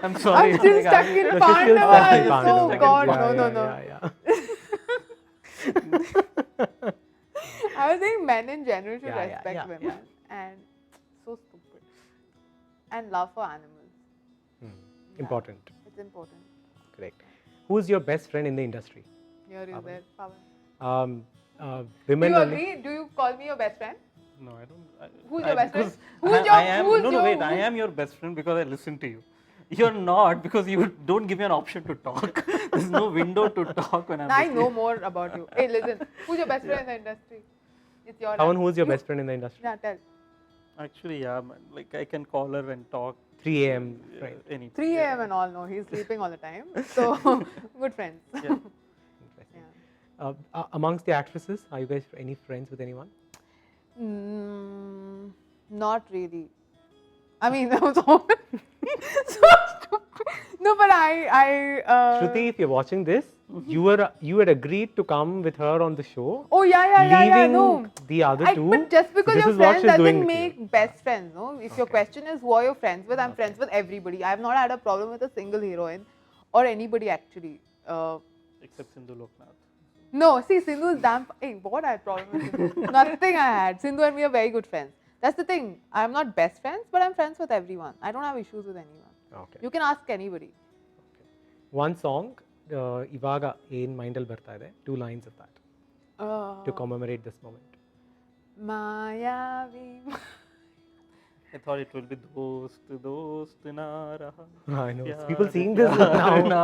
[SPEAKER 3] I'm sorry.
[SPEAKER 4] I'm still stuck in
[SPEAKER 2] No, she's still
[SPEAKER 4] Pandava.
[SPEAKER 2] stuck in Pandava.
[SPEAKER 4] Oh God,
[SPEAKER 2] Yeah,
[SPEAKER 4] no.
[SPEAKER 2] yeah.
[SPEAKER 4] I was saying men in general should
[SPEAKER 2] Yeah,
[SPEAKER 4] respect
[SPEAKER 2] yeah.
[SPEAKER 4] women, and so stupid. And love for animals.
[SPEAKER 2] Important.
[SPEAKER 4] It's important.
[SPEAKER 2] Correct. Who's your best friend in the industry?
[SPEAKER 4] Here is there, Pawan.
[SPEAKER 2] Women
[SPEAKER 4] Do you
[SPEAKER 2] only.
[SPEAKER 4] agree? Do you call me your best friend?
[SPEAKER 3] No, I don't.
[SPEAKER 4] Who's your best friend?
[SPEAKER 3] because
[SPEAKER 4] Who's
[SPEAKER 3] I
[SPEAKER 4] your-
[SPEAKER 3] am,
[SPEAKER 4] who's
[SPEAKER 3] no,
[SPEAKER 4] your-
[SPEAKER 3] wait. I am your best friend because I listen to you. You're not because you don't give me an option to talk. There's no window to talk when I'm.
[SPEAKER 4] I
[SPEAKER 3] listening.
[SPEAKER 4] know more about you. Hey, listen. Who's your best friend in the industry? It's your
[SPEAKER 2] Pawan,
[SPEAKER 4] turn.
[SPEAKER 2] who's your
[SPEAKER 4] You-
[SPEAKER 2] best friend in the industry?
[SPEAKER 4] Yeah, tell.
[SPEAKER 3] Actually, yeah, man. Like I can call her and talk.
[SPEAKER 2] 3 a.m. friend.
[SPEAKER 3] Any
[SPEAKER 4] 3 a.m. and all. No, he's sleeping all the time. So, good friends.
[SPEAKER 3] Yeah.
[SPEAKER 2] Interesting.
[SPEAKER 4] Yeah.
[SPEAKER 2] Amongst the actresses, are you guys any friends with anyone?
[SPEAKER 4] Not really. I mean, that was all so stupid. No, but
[SPEAKER 2] Shruti, if you're watching this, you had agreed to come with her on the show,
[SPEAKER 4] Oh yeah,
[SPEAKER 2] leaving
[SPEAKER 4] no.
[SPEAKER 2] the other two.
[SPEAKER 4] But just because
[SPEAKER 2] this
[SPEAKER 4] you're
[SPEAKER 2] is what
[SPEAKER 4] friends
[SPEAKER 2] she's doing
[SPEAKER 4] doesn't
[SPEAKER 2] with you.
[SPEAKER 4] make best friends, no? If your question is who are you friends with, I'm friends with everybody. I have not had a problem with a single heroine or anybody actually.
[SPEAKER 3] Except Sindhu Loknath.
[SPEAKER 4] No, see, Sindhu is damn. Hey, what I had problem with Sindhu? Nothing I had. Sindhu and me are very good friends. That's the thing. I'm not best friends, but I'm friends with everyone. I don't have issues with anyone.
[SPEAKER 2] Okay.
[SPEAKER 4] You can ask anybody.
[SPEAKER 2] One song, Ivaga in Mindal ಬರ್ತಾ ಇದೆ. 2 lines of that to commemorate this moment.
[SPEAKER 4] Mayavi.
[SPEAKER 3] I thought it will be dost na raha.
[SPEAKER 2] I know.
[SPEAKER 3] Pyar
[SPEAKER 2] People sing this now.
[SPEAKER 3] na.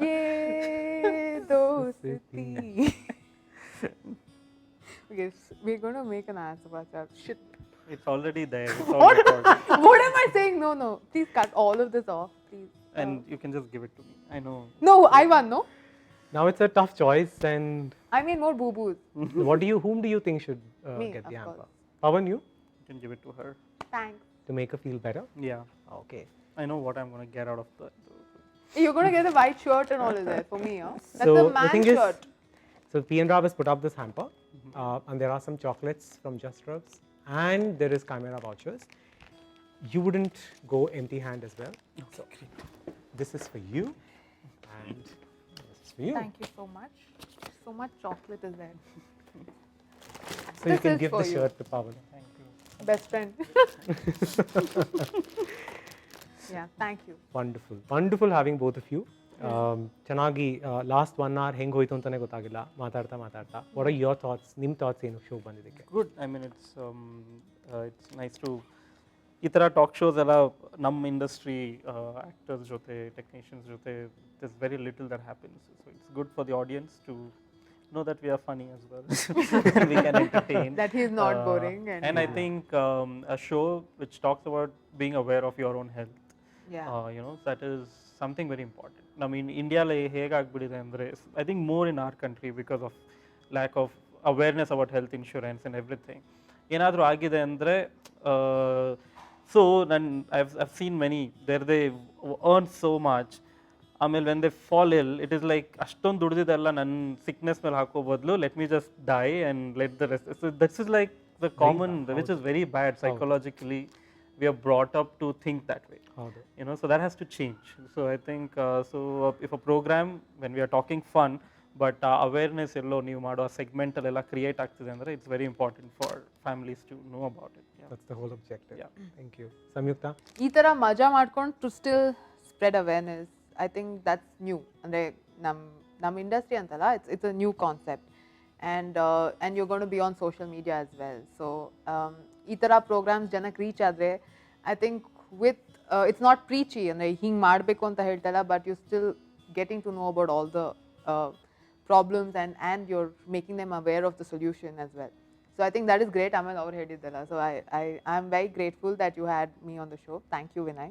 [SPEAKER 4] Ye dosti. Okay, we're going to make an answer about that. Shit.
[SPEAKER 3] It's already there. It's all
[SPEAKER 4] What?
[SPEAKER 3] recorded.
[SPEAKER 4] What am I saying? No. Please cut all of this off, please.
[SPEAKER 3] And you can just give it to me. I know.
[SPEAKER 4] No, I won, no?
[SPEAKER 2] Now it's a tough choice, and
[SPEAKER 4] I made more boo-boos.
[SPEAKER 2] whom do you think should
[SPEAKER 4] Me,
[SPEAKER 2] get the
[SPEAKER 4] of
[SPEAKER 2] hamper?
[SPEAKER 4] course.
[SPEAKER 2] Pawan, you
[SPEAKER 3] You can give it to her.
[SPEAKER 4] Thanks.
[SPEAKER 2] to make her feel better.
[SPEAKER 3] Yeah.
[SPEAKER 2] Okay.
[SPEAKER 3] I know what I'm gonna get out of the.
[SPEAKER 4] You're going to get a white shirt and all of that for me, huh? That's
[SPEAKER 2] So
[SPEAKER 4] a
[SPEAKER 2] the
[SPEAKER 4] man
[SPEAKER 2] thing
[SPEAKER 4] shirt.
[SPEAKER 2] is, so PN Rab has put up this hamper, and there are some chocolates from Just Rubs, and there is Chimera vouchers. You wouldn't go empty-hand as well. So this is for you, and this is for you.
[SPEAKER 4] Thank you so much. So much chocolate is there.
[SPEAKER 2] So you
[SPEAKER 4] This
[SPEAKER 2] can
[SPEAKER 4] is
[SPEAKER 2] give
[SPEAKER 4] for
[SPEAKER 2] the
[SPEAKER 4] you.
[SPEAKER 2] shirt to Pawan.
[SPEAKER 3] Thank you.
[SPEAKER 4] best friend. Yeah, thank you.
[SPEAKER 2] Wonderful wonderful having both of you. ಚೆನ್ನಾಗಿ last 1 hour ಹೆಂಗೆ ಹೋಯ್ತು ಅಂತಲೇ ಗೊತ್ತಾಗಿಲ್ಲ ಮಾತಾಡ್ತಾ what are your thoughts, ನಿಮ್ಮ thoughts ಏನು show ಬಂದಿದ್ದಕ್ಕೆ?
[SPEAKER 3] Good. I mean it's nice to ಈ ಥರ ಟಾಕ್ ಶೋಸ್ ಎಲ್ಲ ನಮ್ಮ ಇಂಡಸ್ಟ್ರಿ ಆ್ಯಕ್ಟರ್ಸ್ ಜೊತೆ ಟೆಕ್ನಿಷಿಯನ್ಸ್ ಜೊತೆ this very little that happens. So it's good for the audience to know that we are funny as well. We can entertain.
[SPEAKER 4] That he is not boring.
[SPEAKER 3] And I think a show which talks about being aware of your own health,
[SPEAKER 4] Yeah.
[SPEAKER 3] you know, that is something very important. I mean, India le hegagbidide andre, I think more in our country because of lack of awareness about health insurance and everything. Enadru agide andre, so I've seen many there, they earn so much. ಆಮೇಲೆ when they fall ill it is like ಅಷ್ಟೊಂದು ದುಡ್ದಿದ್ದೆಲ್ಲ ನನ್ನ sickness ಮೇಲೆ ಹಾಕೋ ಬದಲು let me just die and let the rest. So that's is like the common which is very bad psychologically. We are brought up to think that way, you know. So that has to change. So I think so if a programme when we are talking fun but awareness ಎಲ್ಲೋ ನೀವು ಮಾಡೋ ಸೆಗ್ಮೆಂಟಲ್ಲೆಲ್ಲ create ಆಗ್ತಿದೆ ಅಂದರೆ it's very important for families to know about it.
[SPEAKER 2] That's the whole objective. Thank you. Samyuktha,
[SPEAKER 4] ಈ ಥರ ಮಜಾ ಮಾಡ್ಕೊಂಡು to still spread awareness, I think that's new. ಅಂದರೆ ನಮ್ಮ ಇಂಡಸ್ಟ್ರಿ ಅಂತಲ್ಲ, it's a new concept, and you're going to be on social media as well. So ಈ ಥರ programmes ಜನಕ್ಕೆ ರೀಚ್ ಆದರೆ I think with it's not preachy, ಅಂದರೆ ಹಿಂಗೆ ಮಾಡಬೇಕು ಅಂತ ಹೇಳ್ತಲ್ಲ, but you still getting to know about all the problems and you're making them aware of the solution as well. So I think that is great. ಆಮೇಲೆ ಅವ್ರು ಹೇಳಿದ್ದಲ್ಲ, so I am very grateful that you had me on the show. Thank you, Vinay.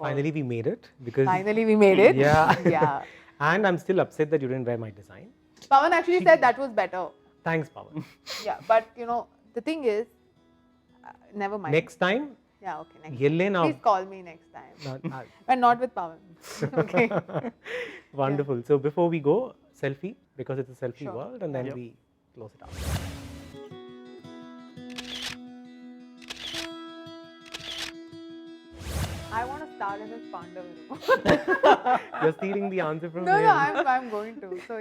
[SPEAKER 2] finally we made it, because
[SPEAKER 4] Finally we made it.
[SPEAKER 2] Yeah.
[SPEAKER 4] Yeah.
[SPEAKER 2] and I'm still upset that you didn't wear my design.
[SPEAKER 4] Pawan actually said that was better.
[SPEAKER 2] Thanks, Pawan.
[SPEAKER 4] Yeah, but you know, the thing is, never mind.
[SPEAKER 2] Next time,
[SPEAKER 4] Yeah, okay, next
[SPEAKER 2] yelle now.
[SPEAKER 4] Please call me next time. But not with Pawan. Okay.
[SPEAKER 2] Wonderful. So before we go, selfie, because it's a selfie
[SPEAKER 4] Sure.
[SPEAKER 2] world, and then we close it out.
[SPEAKER 4] I want to start as a Pandav.
[SPEAKER 2] You're stealing the answer from
[SPEAKER 4] No,
[SPEAKER 2] him.
[SPEAKER 4] no, I'm going to. So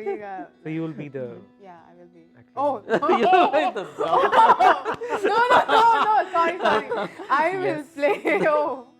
[SPEAKER 2] So you will be the.
[SPEAKER 4] yeah, I will be.
[SPEAKER 2] Actually.
[SPEAKER 4] Oh,
[SPEAKER 3] You're like the
[SPEAKER 4] no, sorry. I will play. Oh.